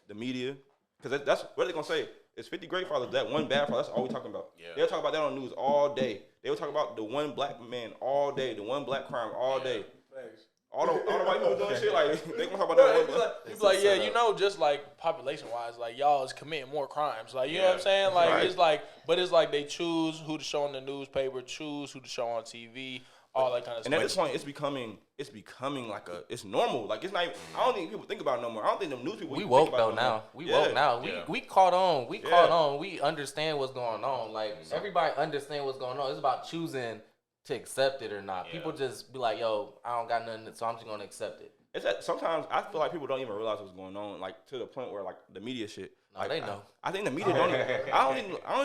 the media, because that's what they gonna say. It's 50 great fathers. That one bad father. That's all we talking about. Yeah. They'll talk about that on the news all day. They will talk about the one black man all day, the one black crime all day. Thanks. All the white people doing shit like they gonna talk about that. Bro, it's like, yeah, you know, just like population wise, like y'all is committing more crimes. Like, you know what I'm saying? Like, Right. it's like, but it's like they choose who to show in the newspaper, choose who to show on TV, all that kind of And stuff. at this point, it's becoming like it's normal. Like it's not. I don't think people think about it no more. I don't think them news people. We even woke think about though it no now. more. We Yeah. woke now. Yeah. We caught on. We Yeah. caught on. We understand what's going on. Like everybody understand what's going on. It's about choosing to accept it or not. People just be like, yo, I don't got nothing, so I'm just gonna accept it. It's that sometimes I feel like people don't even realize what's going on. Like to the point where like the media shit. No, like, they know. I think the media don't. Even, I don't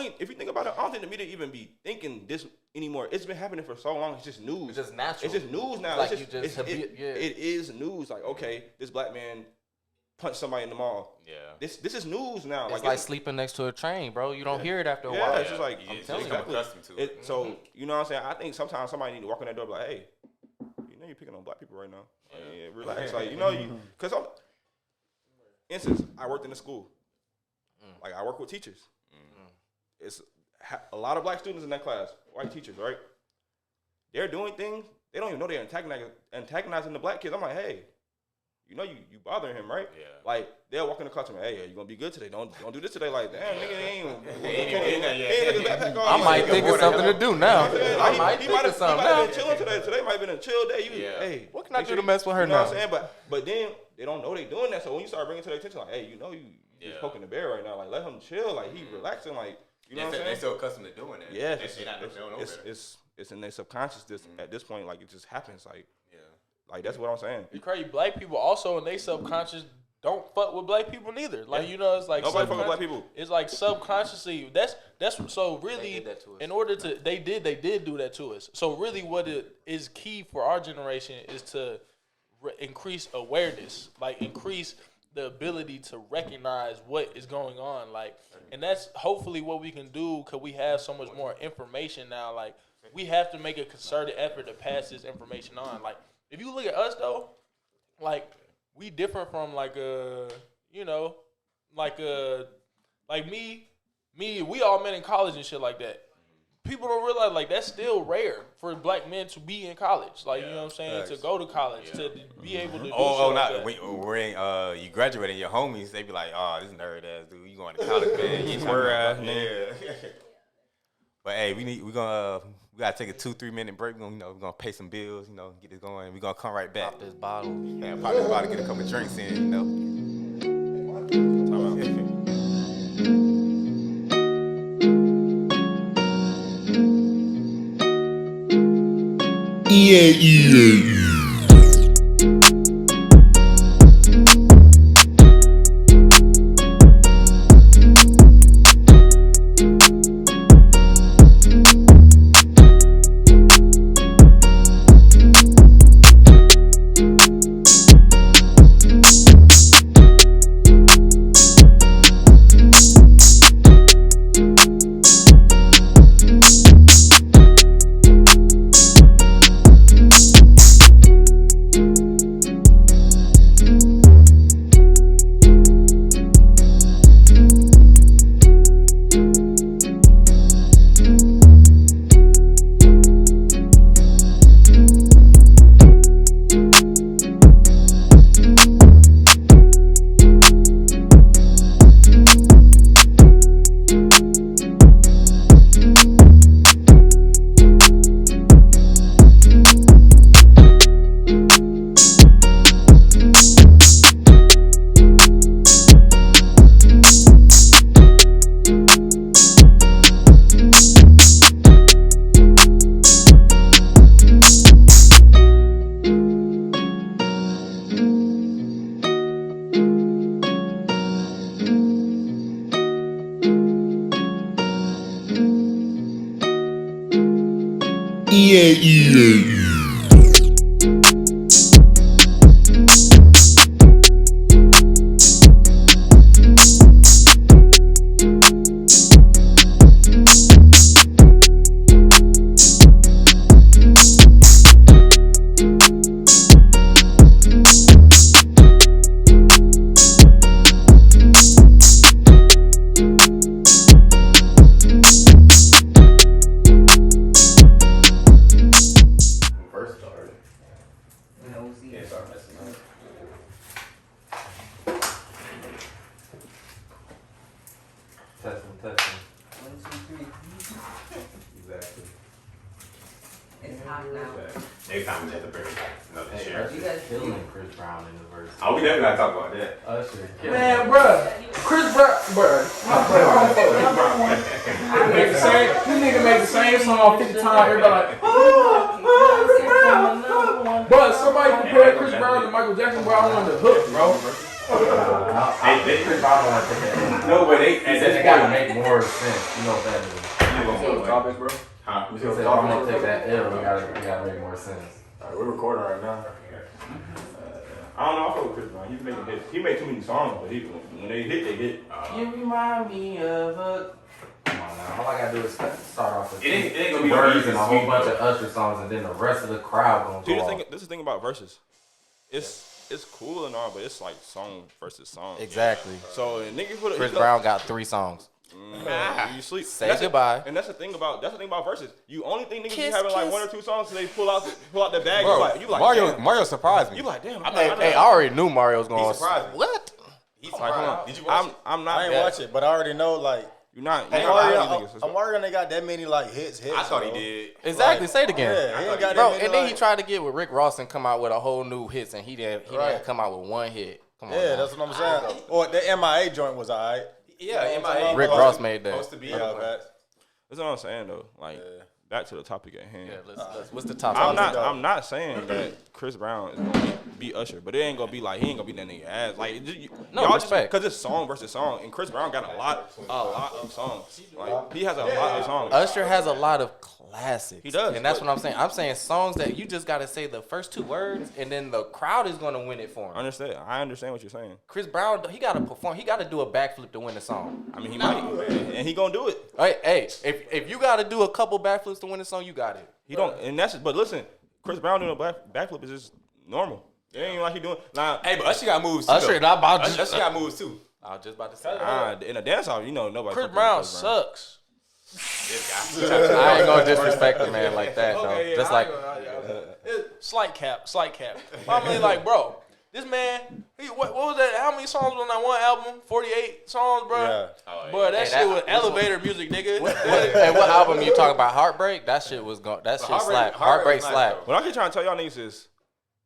even. If you think about it, I don't think the media even be thinking this anymore. It's been happening for so long. It's just news. It's just natural. It's just news now. Like it's you just, just it is news. Like okay, this black man punched somebody in the mall. Yeah. This is news now. It's like sleeping next to a train, bro. You don't hear it after a Yeah, while. it's just like I'm telling you. exactly. accustomed to it. So you know what I'm saying? I think sometimes somebody need to walk in that door and be like, hey, you know you're picking on black people right now. Like, yeah, relax. Like you know because instance, I worked in a school. Like I work with teachers. It's a lot of black students in that class, white teachers, right? They're doing things they don't even know they're antagonizing the black kids. I'm like, hey, you know you bothering him, right? Yeah. Like they'll walk in the classroom, hey, you gonna be good today? Don't do this today. Like, damn, nigga, he ain't his backpack on. I might think of something to do now. I might He think of something have now. been chilling today. Today might have been a chill day. Hey, What can I make do sure to mess with her you know now? what I'm saying? But then they don't know they doing that. So when you start bringing it to their attention, like, hey, you know you just poking the bear right now. Like, let him chill. Like he relaxing. Like, you know what I'm saying? They're so accustomed to doing that. Yeah, They don't know better. it's in their subconscious. At this point, like it just happens. Like, Yeah. like that's what I'm saying. It's crazy. Black people also in their subconscious don't fuck with black people neither. Like you know, it's like Nobody fuck with black subconscious- people. It's like subconsciously. That's so really. did that to us. In order to they did do that to us. So really, what it is key for our generation is to increase awareness, like increase the ability to recognize what is going on. Like, and that's hopefully what we can do because we have so much more information now. Like, we have to make a concerted effort to pass this information on. Like, if you look at us though, like we different from like me, we all met in college and shit like that. People don't realize like that's still rare for black men to be in college. Like, you know what I'm saying? To go to college, to be able to do shit like that. You graduating, your homies, they be like, oh, this nerd ass dude, you going to college, man. You yeah. But hey, we gotta take a 2-3 minute break. We're gonna pay some bills, get this going. We're gonna come right back. Pop this bottle. Yeah, pop this bottle, get a couple drinks in, Next time we have to bring it back. Another chair. You guys killing Chris Brown in the verse. Oh, we definitely gotta talk about that. Usher. Man, bruh, Chris Brown, bruh. This nigga made the same song 50 times. Everybody like, Chris Brown. But somebody compared Chris Brown to Michael Jackson, bro. I wanted to hook, bro. Chris Brown don't want to take that. No, but they said you gotta make more sense. You know what that means. Topics, bro. Huh? We said, I'm gonna take that L. We gotta make more sense. Alright, we're recording right now. I don't know. I fuck with Chris Brown. He's making hits. He made too many songs, but when they hit, they hit. You remind me of a. Come on now. All I gotta do is start off with it ain't gonna be words and a whole bunch of Usher songs, and then the rest of the crowd gonna go off. This is the thing about verses. It's cool and all, but it's like song versus song. Exactly. So niggas put Chris Brown got 3 songs. You sleep. Say goodbye. And that's the thing about verses. You only think niggas be having like 1 or 2 songs, so they pull out the bag. Bro, you like Mario surprised me. You like damn. I already knew Mario was going. He surprised me. What? He's like, hold on. Did you watch it? I'm not. I ain't watch it, but I already know like. Mario got that many like hits. I thought he did. Exactly. Say it again. Yeah, he ain't got bro, that many, and then he tried to get with Rick Ross and come out with a whole new hits, and he didn't come out with 1 hit. Come on. Yeah, that's what I'm saying. Or the MIA joint was alright. Yeah, MIA. Rick Ross made that. Supposed to be. That's what I'm saying though. Like back to the topic at hand. Yeah, what's the topic? I'm not saying that Chris Brown is gonna be Usher, but it ain't gonna be like he ain't gonna be that nigga ass. Like no respect, because it's song versus song, and Chris Brown got a lot of songs. Like he has a lot of songs. Usher has a lot of classics. He does, and that's but- what I'm saying. I'm saying songs that you just gotta say the first 2 words, and then the crowd is gonna win it for him. I understand what you're saying. Chris Brown, he gotta perform. He gotta do a backflip to win the song. I mean, he might, and he gonna do it. Hey, if you gotta do a couple backflips to win the song, you got it. He don't, and that's. But listen, Chris Brown doing a backflip is just normal. It ain't like he doing. Nah, Hey, but Usher got moves too. Usher, though. about Usher got moves too. I was just about to say. in a dance off, nobody. Chris Brown sucks. I ain't gonna disrespect the man like that, though. Okay, yeah, Just I like ain't gonna- slight cap. I mean, like, bro, this man, what was that? How many songs on that one album? 48 songs, bro. Yeah. Bro, that Hey, shit that- was elevator music, nigga. Hey, what album you talking about? Heartbreak? That shit was that shit slap. Heartbreak slap. What I keep trying to tell y'all niggas is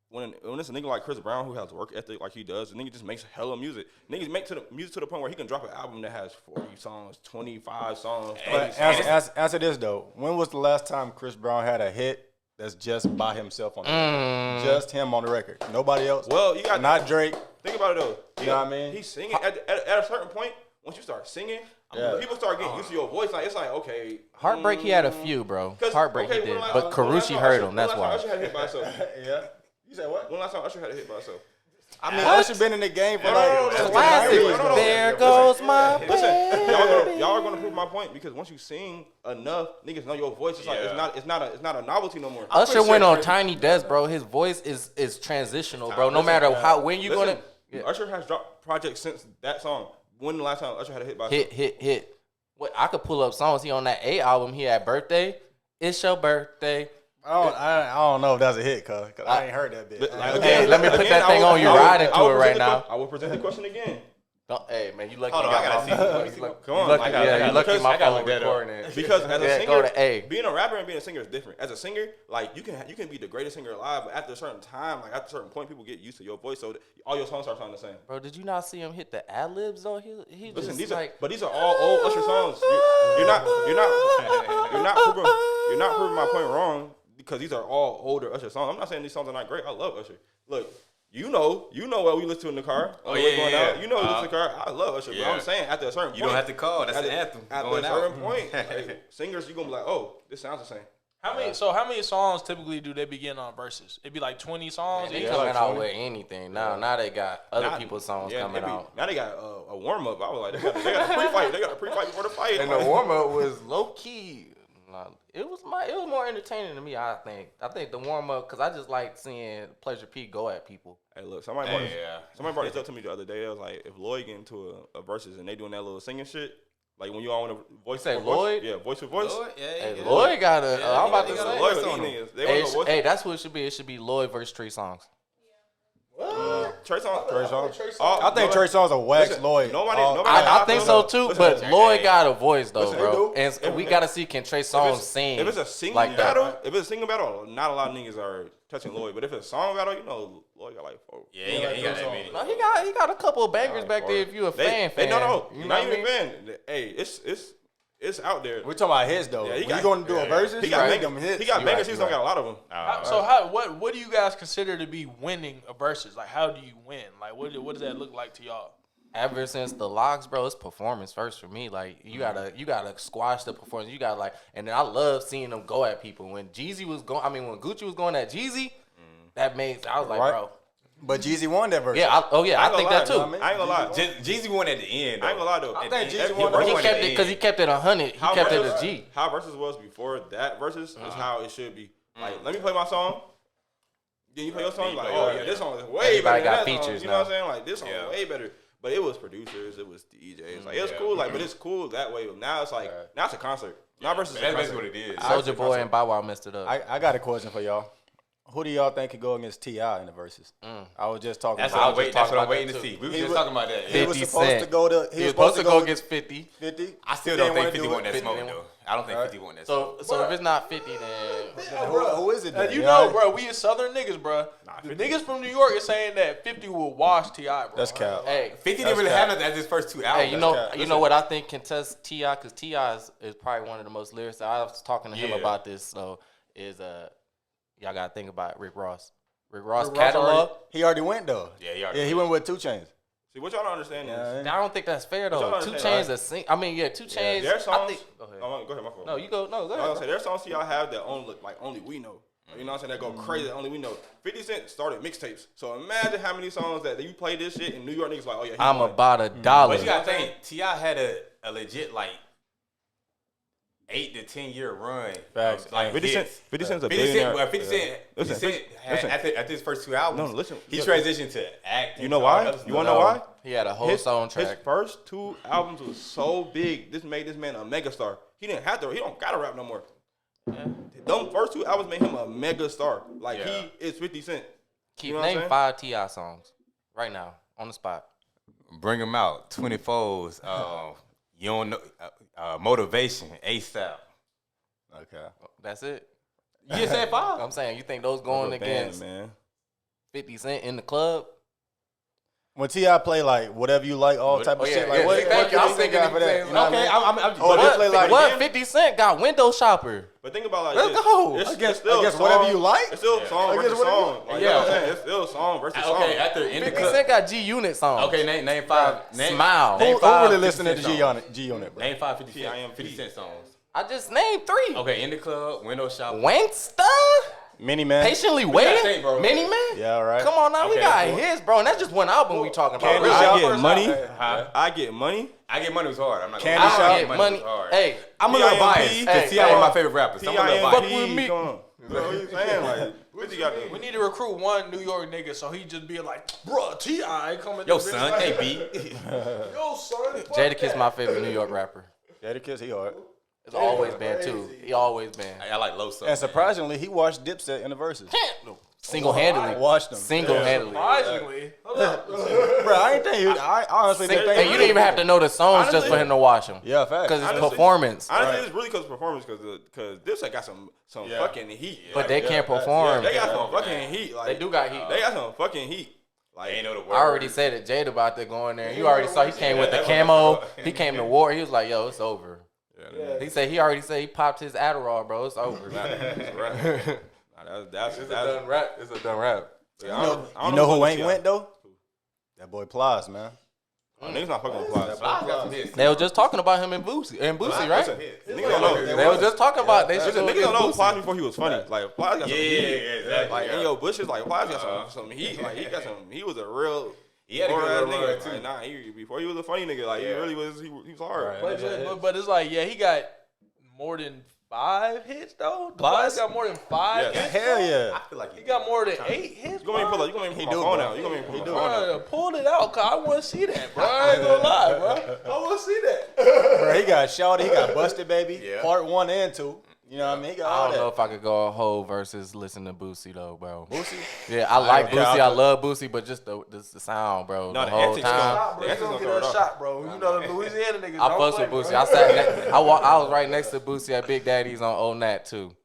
when it's a nigga like Chris Brown who has work ethic like he does, the nigga just makes hella music. Niggas make music to the point where he can drop an album that has 40 songs, 25 songs. 30 But songs. answer this though. When was the last time Chris Brown had a hit that's just by himself on the record? Just him on the record. Nobody else. Well, you got not Drake. Think about it though. You know what I mean? He's singing at a certain point. Once you start singing, Yeah. people start getting used to your voice. Like it's like okay. Heartbreak, he had a few, bro. Heartbreak, he did. But Karuchi heard him. That's why. Usher had a hit by himself. Yeah. You said what? When last time Usher had a hit by himself? I mean, Usher been in the game for Classic. No. There goes my Listen, baby. y'all are gonna prove my point because once you sing enough, niggas know your voice. It's like it's not a novelty no more. Usher went on Tiny Desk, bro. His voice is transitional, bro. No matter when you Listen, gonna Usher has dropped projects since that song. When the last time Usher had a hit by himself? hit. What I could pull up songs. He on that A album. He had Birthday. It's your birthday. I don't know if that's a hit, cuz I ain't heard that bit. Hey, let me put that thing on you. Riding to it right now. I will present the question again. Hey man, you lucky. Hold on, I gotta see. Come on, You lucky my phone look that up. recording it. Because as a Yeah, singer, go to A. being a rapper and being a singer is different. As a singer, like you can be the greatest singer alive, but after a certain time, like after a certain point, people get used to your voice, so that all your songs start sounding the same. Bro, did you not see him hit the ad libs though? He Listen, just these are all old Usher songs. You're not proving my point wrong because these are all older Usher songs. I'm not saying these songs are not great. I love Usher. Look. You know what we listen to in the car. Oh, yeah. Out. You know we listen to the car. I love Usher, but I'm saying after a certain point. You don't have to call. That's the anthem. At a certain point, like, singers, you're going to be like, oh, this sounds the same. How many songs typically do they begin on verses? It'd be like 20 songs. They each? coming like out 20. with anything now. Now they got other people's songs coming out. Now they got a warm up. I was like, they got a pre-fight. They got a pre-fight before the fight. And the warm up was low key. It was more entertaining to me. I think the warm up because I just like seeing Pleasure P go at people. Hey, look, somebody brought this up to me the other day. I was like, if Lloyd get into a versus and they doing that little singing shit, like when you all want to voice say for Lloyd? voice, yeah, voice for voice. Lloyd? Hey, Lloyd got a. I'm about to say. Lloyd with these niggas. They want to go voice. Hey, that's what it should be. It should be Lloyd versus Trey Songz. Trey Songz. I think Trey Songz a wax Lloyd. I think so too, but Lloyd got a voice though, Listen, bro. And we gotta see can Trey Songz sing. If it's a singing like that. battle, not a lot of niggas are touching Lloyd. But if it's a song battle, Lloyd got like 4. Yeah, he got that many. No, he got a couple of bangers back there. If you a fan, No, you know not what I even mean? fan. Hey, it's out there. We're talking about hits though. Yeah, he When got- you going to do a versus? He got make bangers. them hits. He got You bangers. right, He you don't right. got a lot of them. What do you guys consider to be winning a versus? Like, how do you win? Like, what does that look like to y'all? Ever since the locks, bro, it's performance first for me. Like you gotta squash the performance. You gotta and then I love seeing them go at people. When Jeezy was going, when Gucci was going at Jeezy, that made I was like, Right. bro. But Jeezy won that versus. Yeah, I think that too. I ain't gonna lie. Jeezy won at the end. I ain't gonna lie though. I think Jeezy He won won He at kept the it because he end. kept it 100. He kept it a G. How versus was before that versus is how it should be. Like, let me play my song. Then you play your song. You're like, oh yeah, this song is way Everybody better. got Than that features song. You know what now. I'm saying? Like this song is way better. But it was producers, it was DJs. Like it was cool. Like, but it's cool that way. But now it's like now it's a concert. Now versus That's a basically concert. what it is. Soulja Boy and Bow Wow messed it up. I got a question for y'all. Who do y'all think could go against T.I. in the verses? I was just talking That's about what talking I'm about waiting that to too. see. We were He just was- talking about that. he was 50 supposed Cent. to go to He was supposed to go against 50. 50. I still He don't didn't think wanna 50 do won it. that 50 smoke didn't though. I don't think 50 won that smoke. So if it's not 50, then Who is it? Then? You know, bro, we is Southern niggas, bro. The 50. niggas from New York is saying that 50 will wash T.I., bro. That's cap. hey, 50 didn't really have nothing as his first two albums. Hey, you know what I think can test T.I. because T.I. is probably one of the most lyrics. I was talking to him Yeah. about this. So y'all gotta think about Rick Ross. Rick Ross catalog. He already went though. Yeah, he already he went with 2 Chainz. See, what y'all don't understand is... I don't think that's fair, though. Y'all 2 understand, Chainz a sing. I mean, 2 Chainz. Their songs... Go ahead. Go ahead, my fault. No, you go. No, go I was ahead. gonna say, there's songs y'all have that only we know. You know what I'm saying? That go crazy that only we know. 50 Cent started mixtapes. So imagine how many songs that you play this shit in New York niggas like, oh yeah, I'm about $1. But you gotta think, T.I. had a legit like 8 to 10 year run. Facts. Like 50 Cent, hits. 50 Cent's a 50 Cent, billionaire. well, 50 Cent, Listen, 50 Cent listen. after his first 2 albums, No, listen. he transitioned to acting. You know to all why? other You wanna stuff. know why? He had a whole His soundtrack. first 2 albums was so big. This made this man a megastar. He didn't have to. He don't gotta rap no more. Them first 2 albums made him a megastar. Like he is 50 Cent. Keep know what I'm name saying? 5 T.I. songs right now on the spot. Bring him out, 24s. You don't know, motivation, ASAP. Okay. That's it. You just said 5. I'm saying, you think those going Rubber band, against man. 50 Cent in the club? When T.I. play like whatever you like, all type of shit, like what? Thank you. I'm What thinking for that? You know what I mean? I'm Oh, they play like What 50 Cent got Window Shopper? But think about like Let's this. go. It's I guess still whatever song- you like. It's still song I guess versus whatever you song. like. Like, you know what I'm saying? It's still song versus song. Okay, after in the 50 club. Cent got G-Unit songs. Okay, name 5. Smile. Name Who 5 really 50 listening to Cent G Unit, bro? Name 5 50 Cent, TIMP. 50 Cent songs. I just named 3. Okay, in the club, window shop. Wanksta? Mini Man. Patiently gotta Waiting? think, bro. Mini Man? Yeah, all right. Come on now, we Okay, got cool. his, bro. And that's just one album we talking about. Candy Really. Shop. I get money. Huh? I get money. I Get Money was hard. I'm not Candy gonna Shop. lie. I get money. was hard. Hey, I'm a little TIMP. biased Hey, because T.I. hey, is my favorite rapper. So I'm a little TIMP. biased. with me. Come on. You know what I'm saying? Like, 50 got We the... need to recruit one New York nigga so he just be like, bruh, T.I. coming. Yo, to this son, like, can't beat. Yo, son. fuck Jadakiss that. my favorite New York rapper. Jadakiss, he hard. It's always been too. He always been. I like low stuff. And surprisingly, he watched Dipset in the verses. Single-handedly. Watched them. Single-handedly. Surprisingly. Bro, I ain't think I honestly didn't think And you didn't even have to know the songs just for him to watch them. Yeah, facts. Because it's Honestly- performance. Honestly, it's really because of performance. Because Dipset got some fucking heat. But they can't perform. They got some fucking heat. Like, They do got heat. They got some fucking heat. Like, Ain't know the word. I already said it. Jade about to go in there. You already saw he came with the camo. He came to war. He was like, yo, it's over. He said he already said he popped his Adderall, bro. It's over. That's It's a done rap. It's a done rap. You know who ain't went though? That boy Plies, man. Niggas not fucking with Plies. They were just talking about him in Boosie, right? Niggas don't know. They were just talking about they should Niggas don't know Plies before he was funny. Like, Plies got some Yeah, heat. exactly. Like, in your bushes, like, Plies got some heat. Like, he was a real... He had a good hard-ass run, nigga. too. Like, before he was a funny nigga, like, he really was, he was hard. But it's like, yeah, he got more than 5 hits though. Plies? Plies got more than 5 Yeah. hits. Hell yeah. I feel like He got more than 8 hits. You gonna pull my phone out. You gonna pull my phone out. Bruh, pull it out, cause I want to see that, bro. I ain't gonna lie, bro. I want to see that. Bro, he got Shawty, he got Busted Baby, Yeah. part 1 and 2. You know what I mean? He got I all don't know that. if I could go a whole versus listen to Boosie though, bro. Boosie? Yeah, I like okay, Boosie. I'll I go. love Boosie, but just the sound, bro. No, the the whole antics time. gonna- Bro, Yeah, you gonna that's get gonna a throw it shot, bro. You know the Louisiana niggas. I don't fuss play, with Boosie. bro. I sat. I was right next to Boosie at Big Daddy's on Old Nat too.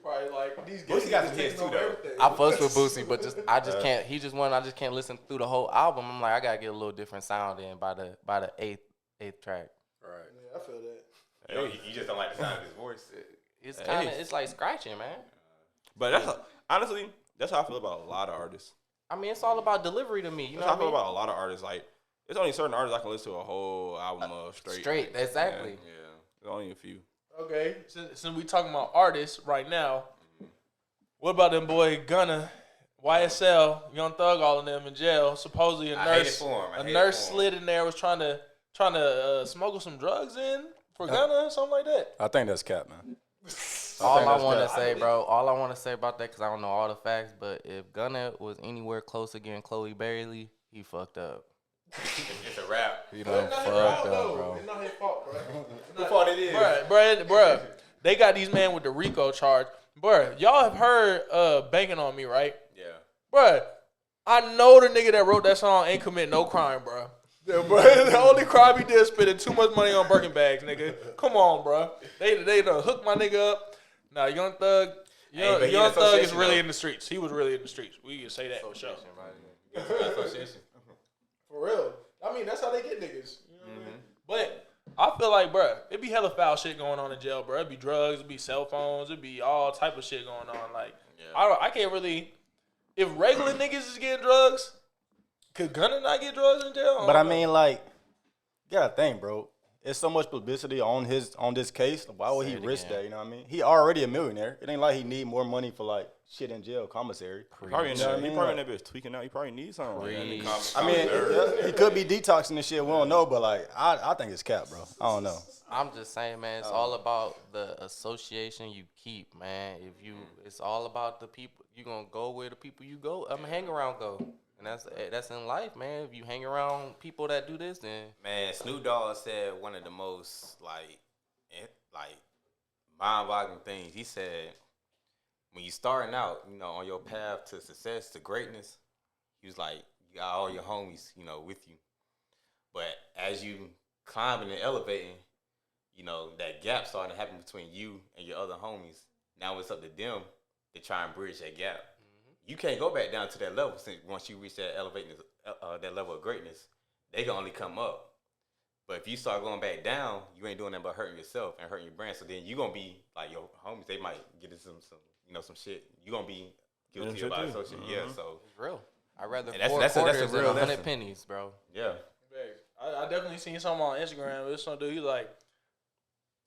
Probably like these Boosie got some hits too, though. I fuss with Boosie, but I just can't. He just one. I just can't listen through the whole album. I'm like, I gotta get a little different sound in by the eighth track. Yeah, I feel that. You just don't like the sound of his voice. It's kind of it's like scratching, man. But honestly, that's how I feel about a lot of artists. I mean, it's all about delivery to me. You know That's how I what I feel mean? about a lot of artists. Like, there's only certain artists I can listen to a whole album of straight. Straight, exactly. Yeah, there's only a few. Okay, since we talking about artists right now, what about them boy Gunna, YSL, Young Thug, all of them in jail? Supposedly a I hate it nurse, for him. I a hate it nurse for him. slid in there, was trying to smuggle some drugs in for Gunna or something like that. I think that's cap, man. All I that's want to bad. say, bro, all I want to say about that, because I don't know all the facts, but if Gunna was anywhere close to getting Chloe Bailey, he fucked up. It's a rap. He done fucked up, bro. It's not his fault, bro. Who fault it is? Bruh, they got these men with the RICO charge. Bruh, y'all have heard Banking on Me, right? Yeah. Bruh, I know the nigga that wrote that song ain't commit no crime, bruh. Yeah, bruh. The only crime he did is spending too much money on Birkin bags, nigga. Come on, bruh. They done hooked my nigga up. Now, Young Thug, Hey, but he Young in Thug is association, really though. in the streets. He was really in the streets. We can say that for sure. Association. For real. I mean, that's how they get niggas. You know what I mean? But I feel like, bruh, it be hella foul shit going on in jail, bruh. It be drugs, it be cell phones, it be all type of shit going on. Like, I can't really if regular niggas is getting drugs, could Gunna not get drugs in jail? But I mean, like, you gotta think, bro. It's so much publicity on this case. Why would he risk that? You know what I mean? He already a millionaire. It ain't like he need more money for like shit in jail, commissary. Probably in there. He probably in that bitch tweaking out. He probably needs something. I mean, he could be detoxing and shit. We don't know, but like, I think it's cap, bro. I don't know. I'm just saying, man. It's all about the association you keep, man. It's all about the people. You gonna go where the people you go. Hang around, go. And that's in life, man. If you hang around people that do this, then Man, Snoop Dogg said one of the most like mind-boggling things. He said, when you starting out, you know, on your path to success, to greatness, he was like, you got all your homies, you know, with you. But as you climbing and elevating, you know, that gap starting to happen between you and your other homies. Now it's up to them to try and bridge that gap. You can't go back down to that level since once you reach that elevating that level of greatness, they can only come up. But if you start going back down, you ain't doing nothing but hurting yourself and hurting your brand. So then you gonna be like your homies. They might get into some shit. You gonna be guilty about associating. Yeah, so it's real. I'd rather that's $4 a than real 100 lesson. pennies, bro. Yeah. I definitely seen something on Instagram. There's some dude. He's like,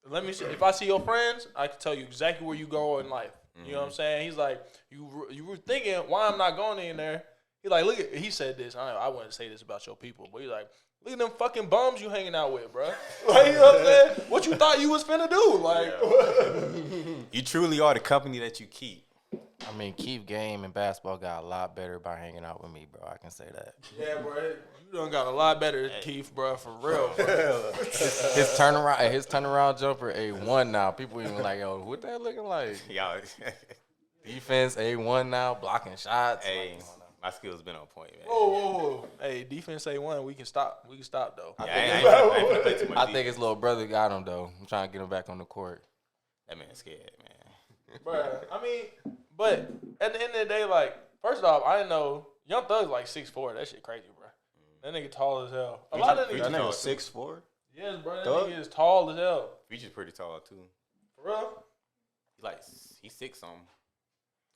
let me see. If I see your friends, I can tell you exactly where you go in life. You know what I'm saying? He's like, you were thinking why I'm not going in there. He like, look at. He said this. I wouldn't say this about your people, but he's like, look at them fucking bums you hanging out with, bro. Like, you know what I'm saying? What you thought you was finna do? Like, You truly are the company that you keep. I mean, Keith game and basketball got a lot better by hanging out with me, bro. I can say that. yeah, bro. You done got a lot better, Keith, bro. For real. Bro. His turnaround jumper A1 now. People even like, yo, what that looking like? Y'all, Defense A1 now, blocking shots. hey, my skills been on point, man. Whoa. Hey, defense A1. We can stop though. Yeah, I ain't finna play too much I think his little brother got him though. I'm trying to get him back on the court. that man's scared, man. Bro, I mean, but at the end of the day, like, first off, I didn't know Young Thug's like 6'4". That shit crazy, bro. That nigga tall as hell. A lot of That niggas. nigga 6'4". Yes, bro. That Thug? nigga is tall as hell. Future's pretty tall too. For real? He's 6 something.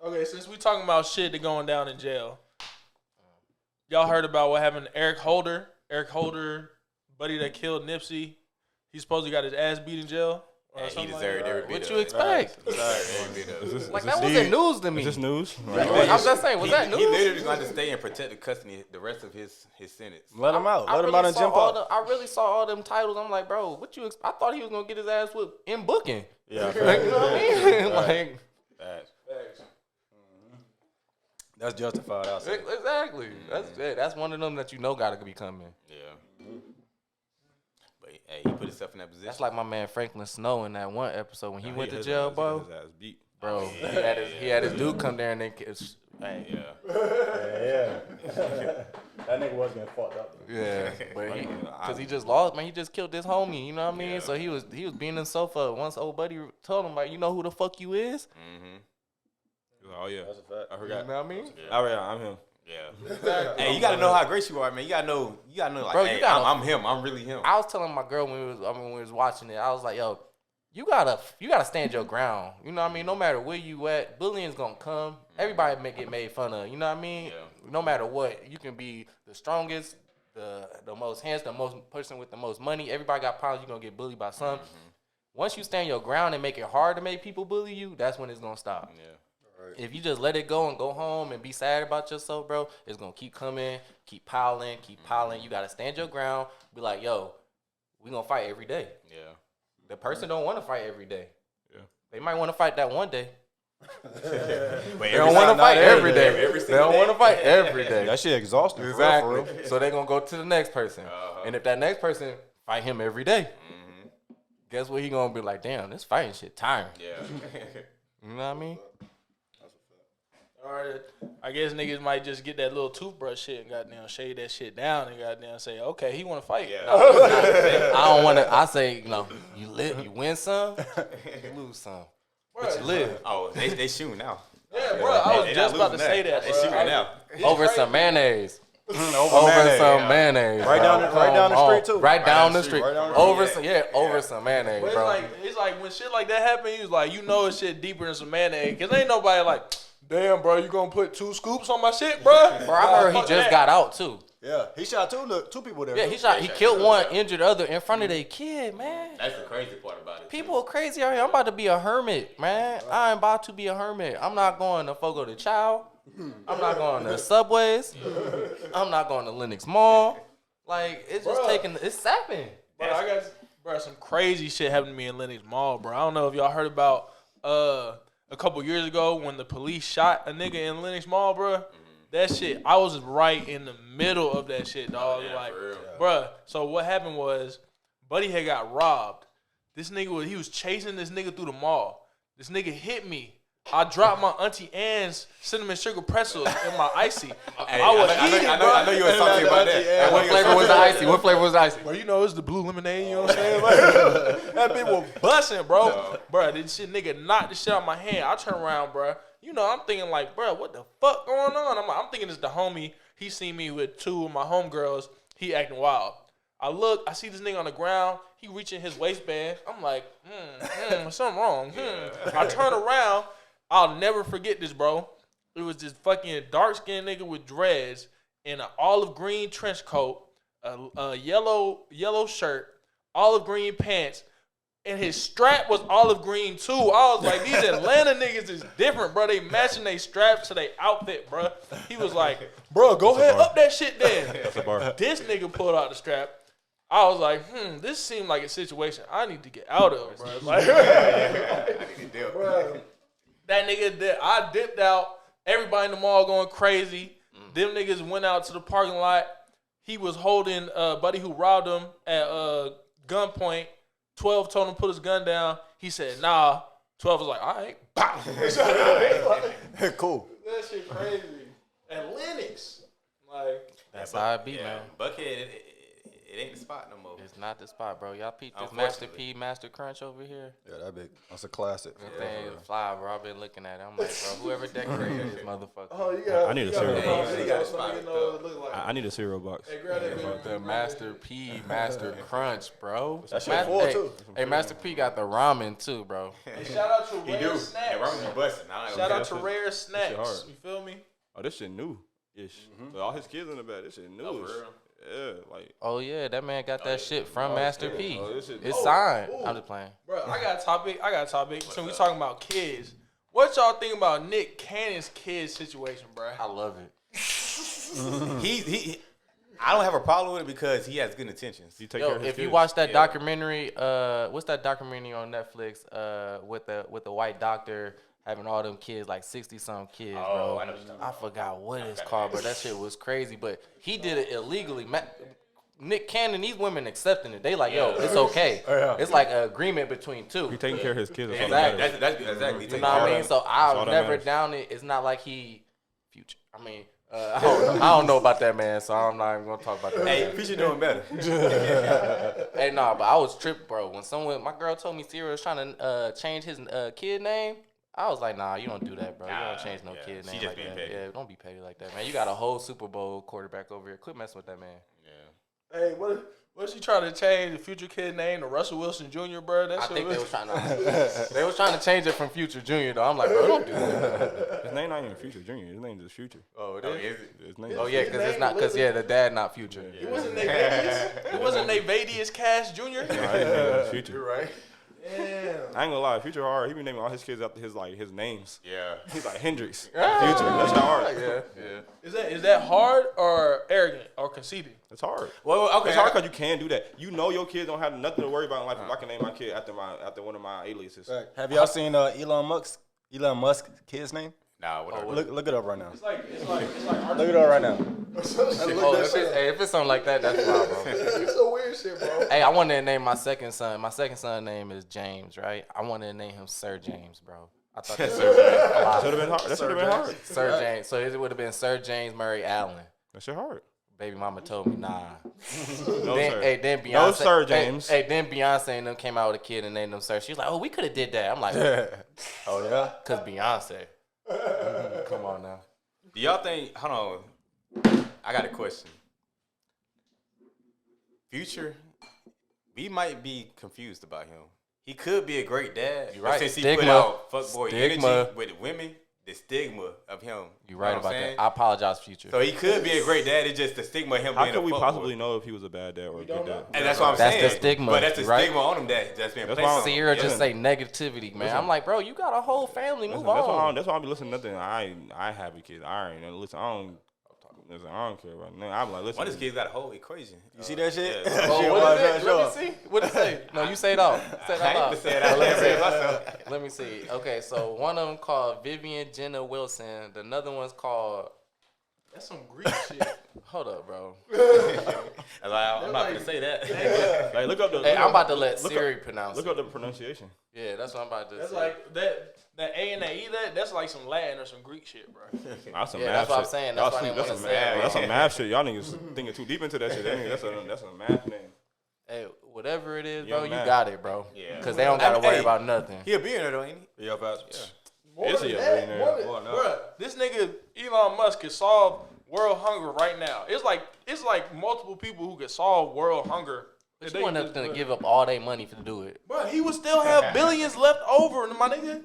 Okay, since we talking about shit that going down in jail, y'all heard about what happened to Eric Holder? Eric Holder, buddy that killed Nipsey. He supposedly got his ass beat in jail. Yeah, he deserved every bit What of you it. expect? Like, that wasn't news to me. Is this news? I was just saying, was that news? He literally going to stay in protective custody the rest of his sentence. Let him out. Let him really out and saw jump all out. I really saw all them titles. I'm like, bro, what you? I thought he was gonna get his ass whipped in booking. Yeah. Like, you know what I mean? Like, That's justified. I'll say. exactly. That's one of them that you know gotta be coming. Yeah. But hey, he put himself in that position. That's like my man Franklin Snow in that one episode when he went to His jail, ass- bro. his ass beat. Bro, he had his dude come there and they, hey, Yeah. Yeah. That nigga was getting fucked up. yeah, but because he just lost, man. He just killed this homie. You know what I mean? So he was beating himself up. Once old buddy told him, like, you know who the fuck you is? Oh yeah, That's a fact. I forgot. You know what I mean? Oh yeah, I'm him. Yeah. Hey, you gotta know how great you are, man. You gotta know, like, Bro, hey, I'm him. I'm really him. I was telling my girl when we was watching it, I was like, yo, you gotta stand your ground. You know what I mean? No matter where you at, bullying's gonna come. Everybody may get made fun of. You know what I mean? Yeah. No matter what, you can be the strongest, the most handsome, the most person with the most money. Everybody got problems. You're gonna get bullied by some. Once you stand your ground and make it hard to make people bully you, that's when it's gonna stop. Yeah. If you just let it go and go home and be sad about yourself, bro, it's going to keep coming, keep piling. You got to stand your ground. Be like, yo, we going to fight every day. Yeah. The person don't want to fight every day. Yeah. They might want to fight that one day. But They don't want to fight every day. They don't want to fight every day. That shit exhausting. Exactly. For real. So they're going to go to the next person. And if that next person fight him every day, guess what he going to be like, damn, this fighting shit tiring. Yeah. You know what I mean? Or I guess niggas might just get that little toothbrush shit and goddamn shade that shit down and goddamn say, okay, he want to fight. Yeah. I don't want to. I say, you win some, you lose some, but you live Oh, they shooting now. Yeah, bro. I was They just not about to losing say that. that. They bro. shooting now. over some mayonnaise. Over Some mayonnaise. Right bro. down the street, too. Right down the street. Right down the Over street. over some mayonnaise, But bro. it's like when shit like that happen, you was like, you know, it's shit deeper than some mayonnaise. Cause ain't nobody like damn, bro, you gonna put 2 scoops on my shit, bro? Bro, I heard he just got out too. Yeah, he shot two people there. Yeah, he killed one, injured the other in front of their kid, man. That's the crazy part about it. People are crazy out here. I'm about to be a hermit, man. I'm about to be a hermit. I'm not going to Fogo de Chao. I'm not going to Subways. I'm not going to Lenox Mall. Like, it's just it's sapping. Bro, I got some crazy shit happened to me in Lenox Mall, bro. I don't know if y'all heard about a couple years ago when the police shot a nigga in Lenox Mall, bro. That shit, I was right in the middle of that shit, dog. Like, bruh. So what happened was, Buddy had got robbed. This nigga he was chasing this nigga through the mall. This nigga hit me. I dropped my Auntie Anne's cinnamon sugar pretzels in my icy. I know you were talking about that. What flavor was the icy? What flavor was the icy? Bro, you know it's the blue lemonade. You know what I'm saying? Like, that bitch was busting, bro. No. Bro, this shit nigga knocked the shit out of my hand. I turn around, bro. You know, I'm thinking like, bro, what the fuck going on? I'm thinking it's the homie. He seen me with 2 of my homegirls. He acting wild. I look, I see this nigga on the ground. He reaching his waistband. I'm like, something wrong. I turn around. I'll never forget this, bro. It was this fucking dark-skinned nigga with dreads in an olive green trench coat, a yellow shirt, olive green pants, and his strap was olive green too. I was like, these Atlanta niggas is different, bro. They matching their straps to their outfit, bro. He was like, bro, go ahead, up that shit then. That's a bar. This nigga pulled out the strap. I was like, this seemed like a situation I need to get out of, bro. Like, bro, that nigga, I dipped out. Everybody in the mall going crazy. Them niggas went out to the parking lot. He was holding buddy who robbed him at gunpoint. 12 told him to put his gun down. He said, nah. 12 was like, all right. Pow. Cool. That shit crazy. And Lennox. Like, that's how it be, man. Buckhead, it ain't the spot no more. It's not the spot, bro. Y'all peep this Master P, Master Crunch over here. Yeah, that big. That's a classic. That thing is fly, bro. I've been looking at it. I'm like, bro, whoever decorated this motherfucker. Oh, you got. I need a cereal box. Like. I need a cereal box. Hey, grab that The Master P, Master Crunch, bro. That shit full too. Hey, Master P got the ramen too, bro. Hey, shout out to Rare Snacks. Yeah, ramen be busting. Shout out to Rare Snacks. You feel me? Oh, this shit new-ish. So all his kids in the back. This shit new. Oh, for real? Yeah, like. Oh yeah, that man got that shit from Master P. Oh, this shit- It's signed. I'm just playing. Bro, I got a topic. So we talking about kids. What y'all think about Nick Cannon's kids situation, bro? I love it. He I don't have a problem with it because he has good intentions. You take Yo, care of his if you kids. watch that documentary, what's that documentary on Netflix? With the white doctor having all them kids, like 60-some kids, bro. I know what you're talking I forgot what it's called, but that shit was crazy. But he did it illegally. Nick Cannon, these women accepting it. They like, yo, it's okay. It's like an agreement between two. He taking care of his kids. Exactly. That's exactly. You know what I mean? So I'll all that never matters. down it. It's not like he future. I mean, I don't know about that man, so I'm not even gonna talk about that. Hey, Fisher doing better. Hey, nah, but I was tripped, bro. When my girl told me Sirus was trying to change his kid name, I was like, nah, you don't do that, bro. You don't change no kid she name just like being that. petty. Yeah, don't be petty like that, man. You got a whole Super Bowl quarterback over here. Quit messing with that man. Yeah. Hey, what she trying to change the future kid name to Russell Wilson Jr., bro? That I shit think was... they was trying to change it from Future Junior, though. I'm like, bro, don't do that. His name not even Future Junior. His name is Future. Oh, it Oh, is? is it? His name. Oh, yeah, because it's not, because, yeah, the dad not Future. It wasn't Nate Vadius. It wasn't Nate Vadius Cash Jr. Nah, his name is Future. You're right. Damn. I ain't gonna lie, Future hard. He be naming all his kids after his names. Yeah. He's like Hendrix. Future. Yeah. That's not hard. Yeah. Is that hard or arrogant or conceited? It's hard. Well, okay. It's hard because you can do that. You know your kids don't have nothing to worry about in life. If I can name my kid after one of my aliases. Have y'all seen Elon Musk's kid's name? Nah, whatever. Look it up right now. It's like Look it up right now. Oh, if it's something like that, that's wild, bro. It's some weird shit, bro. Hey, I wanted to name my second son. My second son name is James, right? I wanted to name him Sir James, bro. I thought that Should have been hard. That should have been hard. Sir James. So it would have been Sir James Murray Allen. That shit hard. Baby mama told me nah. No, then, sir. hey, then Beyonce, No, Sir James. Hey, then Beyonce and them came out with a kid and named them Sir. She was like, oh, we could have did that. I'm like, Oh yeah. cause Beyonce. Come on now. Do y'all think? Hold on. I got a question. Future, we might be confused about him. He could be a great dad. You're but right. Since he Stigma. put out fuckboy Stigma. energy with women, the stigma of him. You're right know what about I'm saying? that. I apologize, Future. So he could be a great dad. It's just the stigma of him How being could a we fuckboy. possibly know if he was a bad dad or a good dad? And that's what I'm That's saying. the stigma, But that's the right? stigma on him that's being placed why on him. Sierra Yeah. just say negativity, man. I'm like, bro, you got a whole family. Move on. That's why I don't be listening to nothing. I have a kid. I ain't listen. I don't care about nothing. I'm like, listen. One of his kids got a whole equation. You see that shit? Yeah. Oh, Shit, what watch is that it? show. Let me see. What it say? No, you say it out. Say it I out ain't loud. gonna say it out there myself. Let me see. Okay, so one of them called Vivian Jenna Wilson. Another one's called. That's some Greek shit. Hold up, bro. I'm not gonna say that. Like, look up the. Hey, look I'm up- about to let look Siri up- pronounce Look it. up the pronunciation. Yeah, that's what I'm about to That's say. like that A and that E. That's like some Latin or some Greek shit, bro. That's some Yeah, math that's what I'm shit. saying. That's why I didn't that's wanna some say it, math. bro. That's some math shit. Y'all niggas thinking too deep into that shit. That's a math name. Hey, whatever it is, Yeah, bro, you man. got it, bro. Yeah. Because they don't got to worry Hey. about nothing. He a billionaire though, ain't he? Yeah, fast. Is he a billionaire? Bro, this nigga Elon Musk could solve world hunger right now. It's like multiple people who could solve world hunger. But you want them to give up all their money to do it. Bro, he would still have billions left over, my nigga.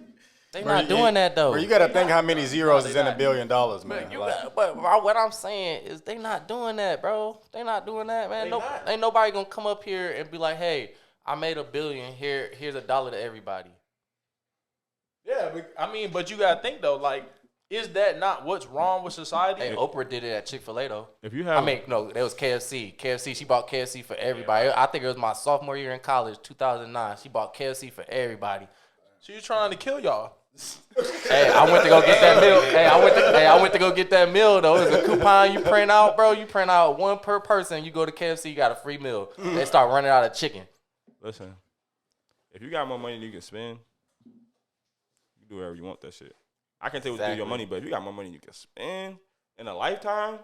They not doing that, though. Bro, you gotta think how many zeros is in $1 billion, man. You Like, got, but what I'm saying is they not doing that, bro. They not doing that, man. Ain't nobody gonna come up here and be like, hey, I made $1 billion. Here's $1 to everybody. Yeah, but you gotta think though, like, is that not what's wrong with society? Hey, Oprah did it at Chick-fil-A, though. If you have, No, that was KFC. KFC, she bought KFC for everybody. I think it was my sophomore year in college, 2009. She bought KFC for everybody. She was trying to kill y'all. Hey, I went to go get that meal. I went to go get that meal though. It's a coupon you print out, bro. You print out one per person. You go to KFC, you got a free meal. They start running out of chicken. listen, if you got more money than you can spend, you do whatever you want that shit. I can't tell you what to do with your money, but if you got more money than you can spend in a lifetime,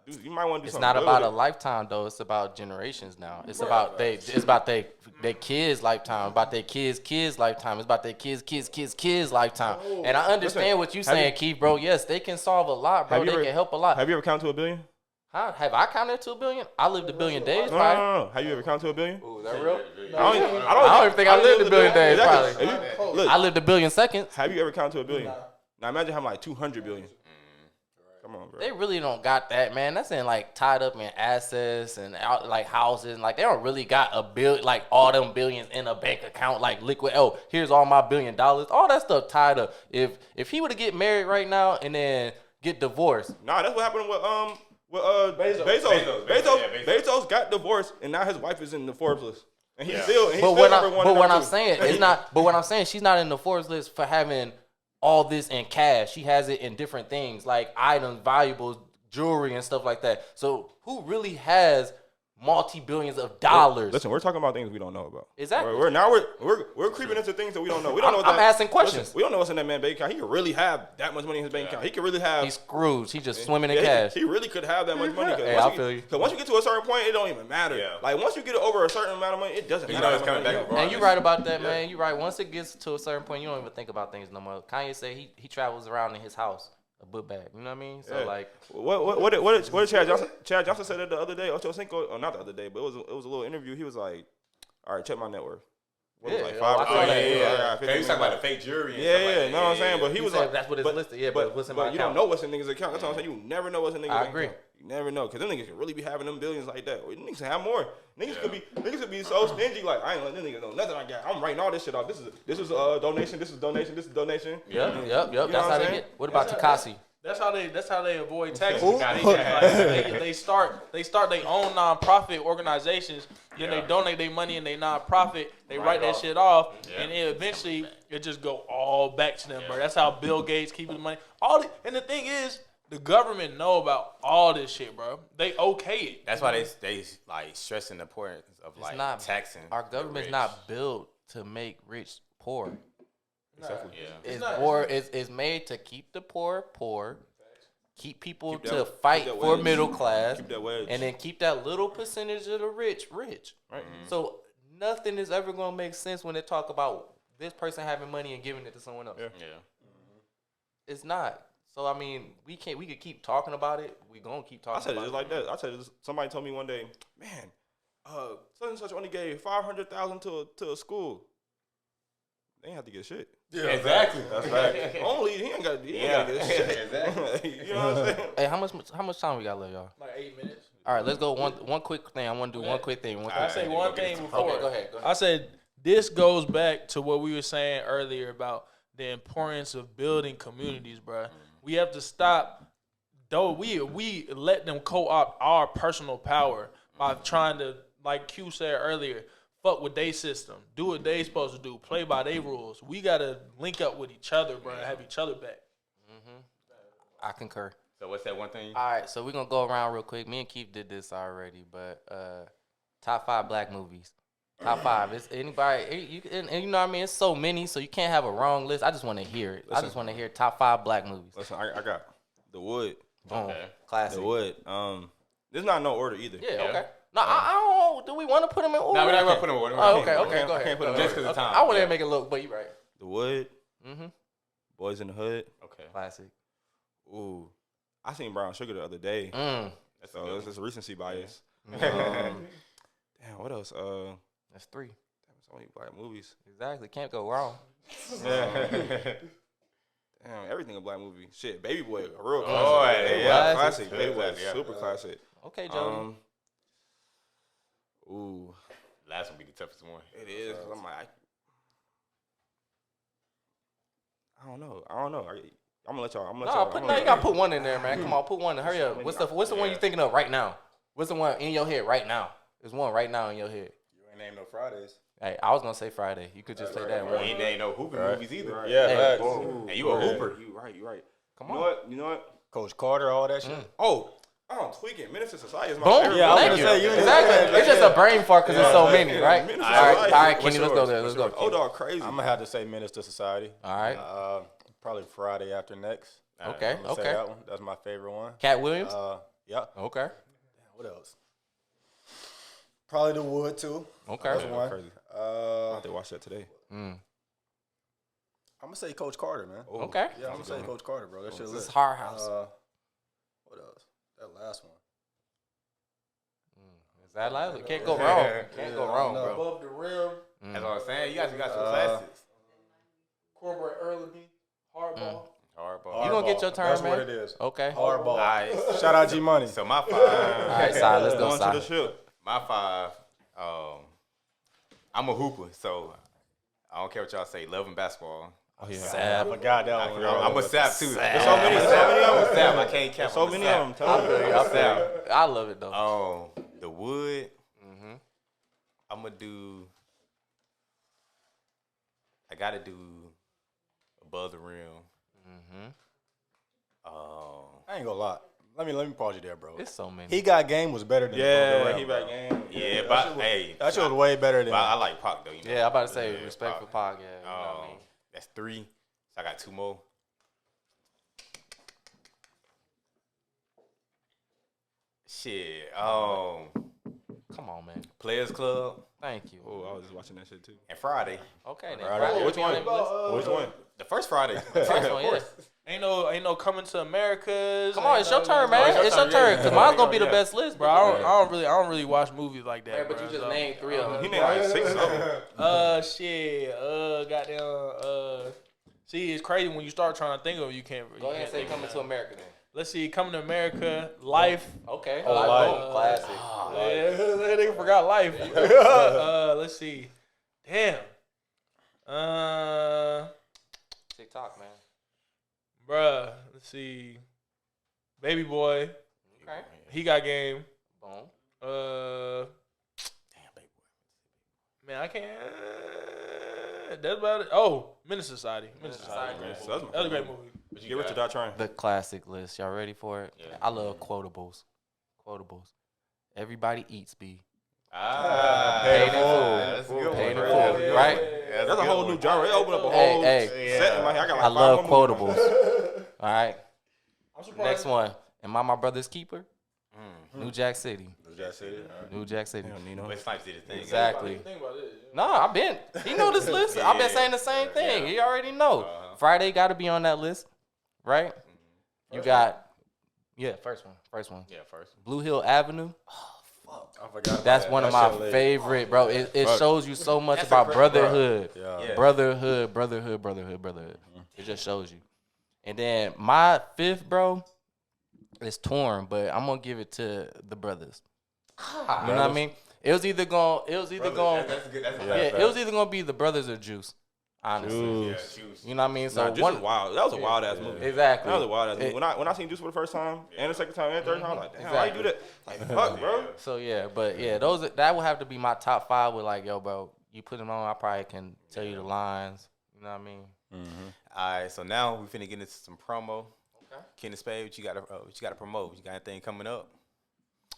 dude, you might want to do It's something. not good about with a it. lifetime though. It's about generations now. It's about they kids' lifetime. About their kids' lifetime. It's about their kids' lifetime. And I understand what you saying, Keith, bro. Yes, they can solve a lot, bro. They can help a lot. Have you ever counted to $1 billion? Huh? Have I counted to $1 billion? I lived $1 billion days, No. probably. Have you ever counted to $1 billion? Ooh, is that real? I don't even think I lived $1 billion days, Exactly. probably. If you- look, I lived $1 billion seconds. have you ever counted to $1 billion? Now imagine having like 200 billion. Come on, bro. They really don't got that, man. That's in like tied up in assets and out like houses. And, like they don't really got a bill, like all them billions in a bank account, like liquid. Oh, here's all my $1 billion. All that stuff tied up. If he were to get married right now and then get divorced, Nah, that's what happened with Bezos. Bezos got divorced, and now his wife is in the Forbes list, and he's still. And he's but still what number one. but and what number I'm two. saying is not. But what I'm saying, she's not in the Forbes list for having all this in cash. She has it in different things like items, valuables, jewelry, and stuff like that. So who really has multi-billions of dollars? Listen, we're talking about things we don't know about. Exactly. We're creeping into things that we don't know. We don't know. What I'm asking questions. Listen, we don't know what's in that man's bank account. He could really have that much money in his bank account. He could really have. He's Scrooge. He's just swimming in Yeah, cash. He really could have that much money. Hey, I feel you. Because once you get to a certain point, it don't even matter. Yeah. Like once you get over a certain amount of money, it doesn't matter. know it's how much coming money back you around. And you're right about that, man. You're right. Once it gets to a certain point, you don't even think about things no more. Kanye said he travels around in his house, a book bag. You know what I mean? So Yeah. like, What did Chad Johnson? Chad Johnson said that the other day. Ocho Cinco, or not the other day, but it was a little interview. He was like, "All right, check my net worth." What was it, Yeah, like I saw that. He was talking about the fake jewelry. And Yeah, stuff like yeah, that. know what I'm saying? But he he was said like, that's what it's listed. Yeah, but what's in my you don't account? know what's in niggas' account. That's what I'm saying. You never know what's in niggas' I account. agree. You never know, because them niggas can really be having them billions like that. Well, niggas can have more. Niggas could be so stingy. Like I ain't letting them niggas know nothing I got. I'm writing all this shit off. This is a donation. This is donation. This is donation. Yep. You That's know how what they I'm get. What about Takashi? That's how they avoid taxes. They start their own nonprofit organizations. Then they donate their money in their nonprofit. They write that shit off, and then eventually it just go all back to them, bro. That's how Bill Gates keeps his money. And the thing is, the government know about all this shit, bro. They okay it. That's why they like stressing the importance of It's like not taxing. Our the government's rich. not built to make rich poor. Exactly. Yeah. It's made to keep the poor, keep people Keep that- to keep fight that for wedge. middle class, Keep that wedge. and then keep that little percentage of the rich. Right. So nothing is ever gonna make sense when they talk about this person having money and giving it to someone else. Yeah. It's not. So I mean, we could keep talking about it. We gonna keep talking. I said it about just like that. I said somebody told me one day, man, such and such only gave $500,000 to a school. They ain't have to get shit. Yeah, exactly. That's right. Only he ain't got. He ain't got to get shit. Exactly. You know what I'm saying? Hey, how much time we got left, y'all? Like 8 minutes. All right, let's go one quick thing. I want to do one quick thing. I say one thing before. Okay, go ahead. I said this goes back to what we were saying earlier about the importance of building communities, bro. We have to stop. Though we let them co-opt our personal power by trying to, like Q said earlier, fuck with their system, do what they supposed to do, play by their rules. We gotta link up with each other, bro, and have each other back. I concur. So what's that one thing? All right, so we're going to go around real quick. Me and Keith did this already, but top 5 black movies. Top 5. It's anybody, and you know what I mean? It's so many, so you can't have a wrong list. I just want to hear it. I just want to hear top 5 black movies. Listen, I got The Wood. Boom. Okay. Classic. The Wood. There's not no order either. Yeah, okay. No, I don't know. Do we want to put them in order? No, we're not gonna put them in order. Oh, okay, I okay, can't- go I ahead. can't put them go in Just ahead. because of Okay. time. I want to make it look, but you're right. The Wood. Mm-hmm. Boys in the Hood. Okay. Classic. Ooh. I seen Brown Sugar the other day. That's So it's just recency bias. Mm. Damn, what else? That's 3. So many black movies. Exactly. Can't go wrong. Damn, everything a black movie. Shit, Baby Boy, a real classic. Oh, Baby yeah. Boy, classic. Yeah, Baby Boy, yeah. super classic. Okay, Jody. Ooh, Last one be the toughest one. it is. 'Cause I'm like, I don't know. I'm gonna let y'all. I'm gonna let No, y'all. you gotta put one in there, man. Come on, put one. Hurry up. What's the one you thinking of right now? What's the one in your head right now? There's one right now in your head. You ain't name no Fridays. Hey, I was gonna say Friday. You could just say that one. Ain't ain't no hooping movies either. Yeah, Hey, facts. And you a hooper. You right. Come You on. know what? You know what? Coach Carter, all that shit. Oh, I'm tweaking. Minister Society is my Boom. favorite. Yeah, I was Thank gonna you. say, you Exactly. It's just a brain fart because there's so many, right? Minister All right, Society. Kenny, let's go there. Let's go. Oh, dog, crazy. I'm gonna have to say Minister Society. All right. Probably Friday after next. Okay. I'm gonna say that one. That's my favorite one. Cat Williams. Yeah. Okay. What else? Probably The Wood too. Okay. That's one. crazy. I have to watch that today. I'm gonna say Coach Carter, man. Okay. Yeah, I'm gonna say Coach Carter, bro. That shit This lit. is Hard House. What else? That last one. Is that loud? Can't go wrong. Can't go wrong, no. bro. Above the rim, That's what I'm saying. You guys got some classics. cornbread Early, hardball. Hardball. You gonna get your turn, That's man? what it is. Okay. Hardball. All right. Shout out G Money. So my 5. All right, Si, let's go, Going to the Si. ship. My 5. I'm a hooper, so I don't care what y'all say. Love and basketball. Oh, yeah. I forgot that one. I'm a sap too. There's so many of them. Sap. I can't cap. So many of them. Tell me. I feel you. I love it, though. The Wood. I'm gonna do. I gotta do Above the Rim. I ain't gonna lie. Let me pause you there, bro. It's so many. He Got Game was better than Yeah, Above the he Rim, back bro. in. Yeah, but hey, That shit was way better than. but I like Pac though. You know? Yeah, I'm about to say Yeah, respect for Pac. Yeah, you know what I mean? That's 3. So I got 2 more. Shit. Come on, man. Players Club Thank you. Oh, I was just watching that shit too. and Friday. Okay, then. Right, Friday Which will be one? on the list. Which one? The first Friday. First one, yeah. Ain't no Coming to Americas. Come on, it's your turn, Oh, man. it's your It's your turn, turn. yeah. Cause mine's gonna be the Yeah. best list, Bro, I don't really watch movies like that. Yeah, but bro, you just so. named 3 of them. He named like 6 of them. Shit. Goddamn. See, it's crazy when you start trying to think of it, you can't. Go ahead and say Coming to America then. Let's see, Coming to America, Life. Okay. Life. Boom. Classic. Yeah, that nigga forgot Life. Let's see. Damn. TikTok, man. Bruh. Let's see. Baby Boy. Okay. He Got Game. Boom. Man, I can't. That's about it. Oh, Minister Society. Minister Society. Society. So that's my That was a great favorite. movie. Get Rich or Die Trying. The classic list. Y'all ready for it? Yeah. I love quotables. Quotables. Everybody eats, B. Paid in full. That's a good Paid in one. full, Yeah, right? That's That's a whole new genre. It opened up a Hey, whole hey. set in my head. I got like I love 5 more movies. quotables. All right. I'm surprised. Next one. Am I my brother's keeper? New Jack City. That's it. New Jack City. But Snipes did his thing. Exactly. Think about it. No, I've been. He know this list. I've been saying the same thing. He already know. Friday got to be on that list, right? You got, first one. Yeah, first. Blue Hill Avenue. I That's one of my favorite, bro. It shows you so much about brotherhood. Brotherhood. It just shows you. And then my fifth, bro, is torn, but I'm gonna give it to the brothers. You know what I mean? It was either gonna be the brothers or Juice. Honestly, Juice. You know what I mean? So Juice was wild. That was a wild ass movie. Exactly. That was a wild ass movie. When I seen Juice for the first time, and the second time, and the third time, I was like, damn, why you do that? Like, fuck, bro. So that would have to be my top 5. With like, yo, bro, you put them on, I probably can tell you the lines. You know what I mean? All right, so now we finna get into some promo. Okay. Ken Spade, what you gotta promote? You got anything coming up?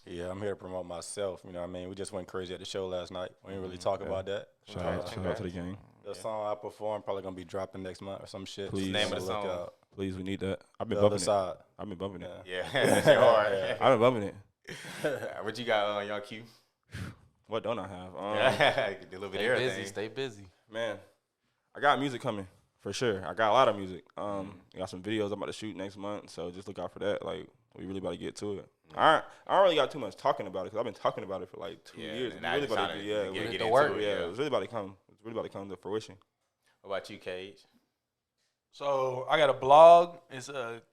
Yeah, I'm here to promote myself. You know what I mean? We just went crazy at the show last night. We didn't really talk about that. Shout out to the gang. The song I performed probably gonna be dropping next month or some shit. Please. Name of the song. Please, we need that. I've been The bumping Other Side. I've been bumping it. Yeah. All right. I've been bumping it. What you got on your Q? What don't I have? A little bit of everything. Stay busy. Man, I got music coming for sure. I got a lot of music. I got some videos I'm about to shoot next month, so just look out for that. Like, we really about to get to it. I don't really got too much talking about it because I've been talking about it for like 2 years. And I really just about to get to work. into it. It's really about to come. It's really about to come to fruition. What about you, Cage? So I got a blog. It's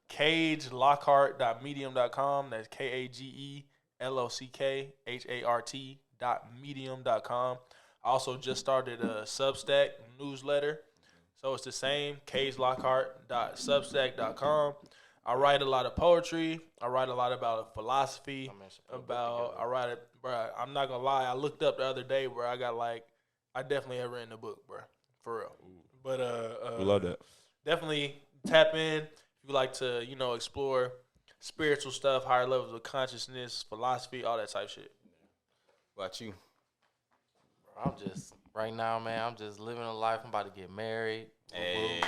kagelockhart.medium.com. That's KageLockHart.medium.com. I also just started a Substack newsletter. So it's the same, kagelockhart.substack.com. I write a lot of poetry. I write a lot about philosophy. I'm not gonna lie. I looked up the other day where I definitely have written a book, bro, for real. But We love that. definitely tap in if you like to, explore spiritual stuff, higher levels of consciousness, philosophy, all that type shit. What about you? I'm just right now, man. I'm just living a life. I'm about to get married. Hey.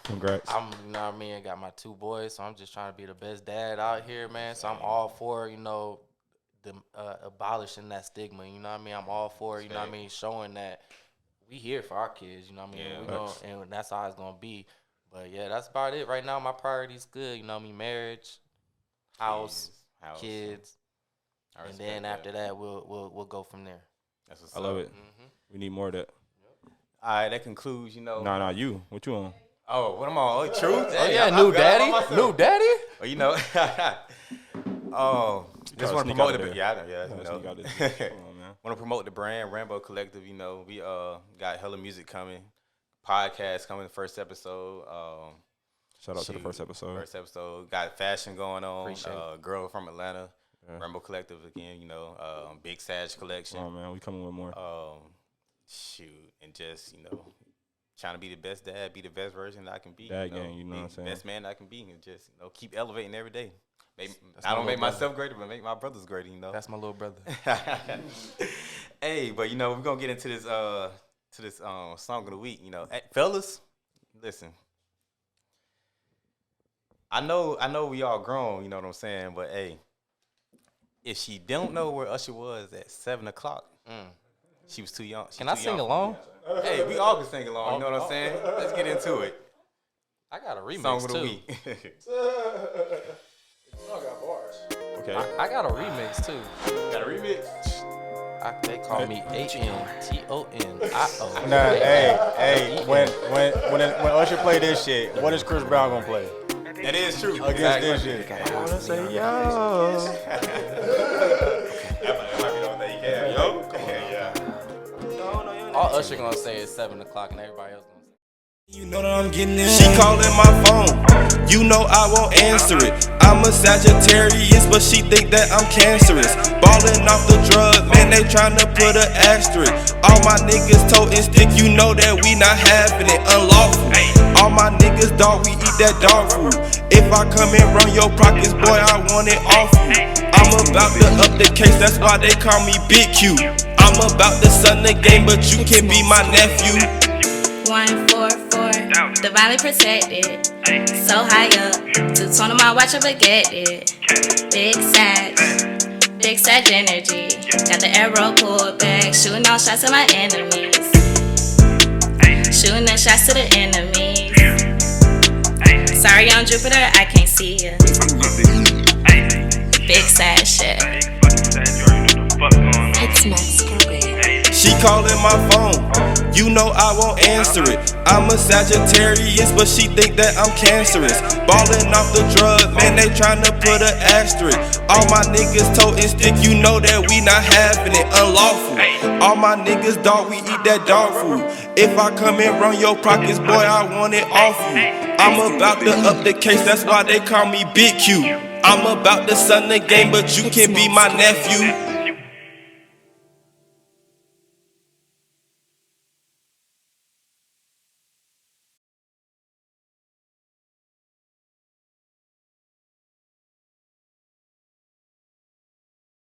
Congrats. You know what I mean? I got my 2 boys, so I'm just trying to be the best dad out here, man. So I'm all for, the abolishing that stigma. You know what I mean? I'm all for, you know what I mean, showing that we here for our kids. You know what I mean? And that's how it's gonna be. But yeah, that's about it. Right now, my priority's good. You know what I mean? Marriage, house, kids, and then after that, we'll go from there. That's what's I love up. it. We need more of that. All right, that concludes, Nah, you. What you on? Oh, what am I on? Truth? Oh yeah, new daddy. Well, just want to sneak promote out the there. Sneak out there. Come on, man. Want to promote the brand Rambo Collective. We got hella music coming, podcast coming. The first episode. Shout out to the first episode. Got fashion going on. Appreciate it. Girl from Atlanta. Yeah. Rambo Collective again. Big Sag collection. Oh man, we coming with more. And just trying to be the best dad, be the best version that I can be. Dad gang, you know what I'm saying? Best man that I can be, and just keep elevating every day. I don't make myself greater, but make my brothers greater. That's my little brother. Hey, but we're gonna get into this song of the week. Hey, fellas, listen. I know we all grown. You know what I'm saying? But hey, if she don't know where Usher was at 7:00, she was too young. Can I sing along? Hey, we all can sing along. You know what I'm saying? Let's get into it. I got a remix Song of the too. week. I got bars. Okay. I got a remix too. Got a remix. They call me ANTONIO. Nah, hey, when Usher play this shit, what is Chris Brown gonna play? That is true. Against this shit. I wanna say yo. All Usher gonna say is 7:00, and everybody else gonna say. You know that I'm getting it. She calling my phone. You know I won't answer it. I'm a Sagittarius, but she think that I'm cancerous. Ballin' off the drug, man, they tryna put an asterisk. All my niggas toting stick, you know that we not having it. Unlawful. All my niggas, dog, we eat that dog food. If I come and run your pockets, boy, I want it off you. I'm about to up the case, that's why they call me Big Q. I'm about to son the game, but you can be my nephew. 144, divinely protected. So high up, 2-tone on my watch, I forget it. Big Sag energy. Got the arrow pulled back, shooting all shots at my enemies. Shooting the shots to the enemies. Sorry on Jupiter, I can't see ya. Big Sag shit. She calling my phone, you know I won't answer it. I'm a Sagittarius, but she think that I'm cancerous. Ballin' off the drug, man, they tryna put an asterisk. All my niggas totin' stick, you know that we not having it, unlawful. All my niggas, dog, we eat that dog food. If I come and run your pockets, boy, I want it off you. I'm about to up the case, that's why they call me Big Q. I'm about to son the game, but you can be my nephew.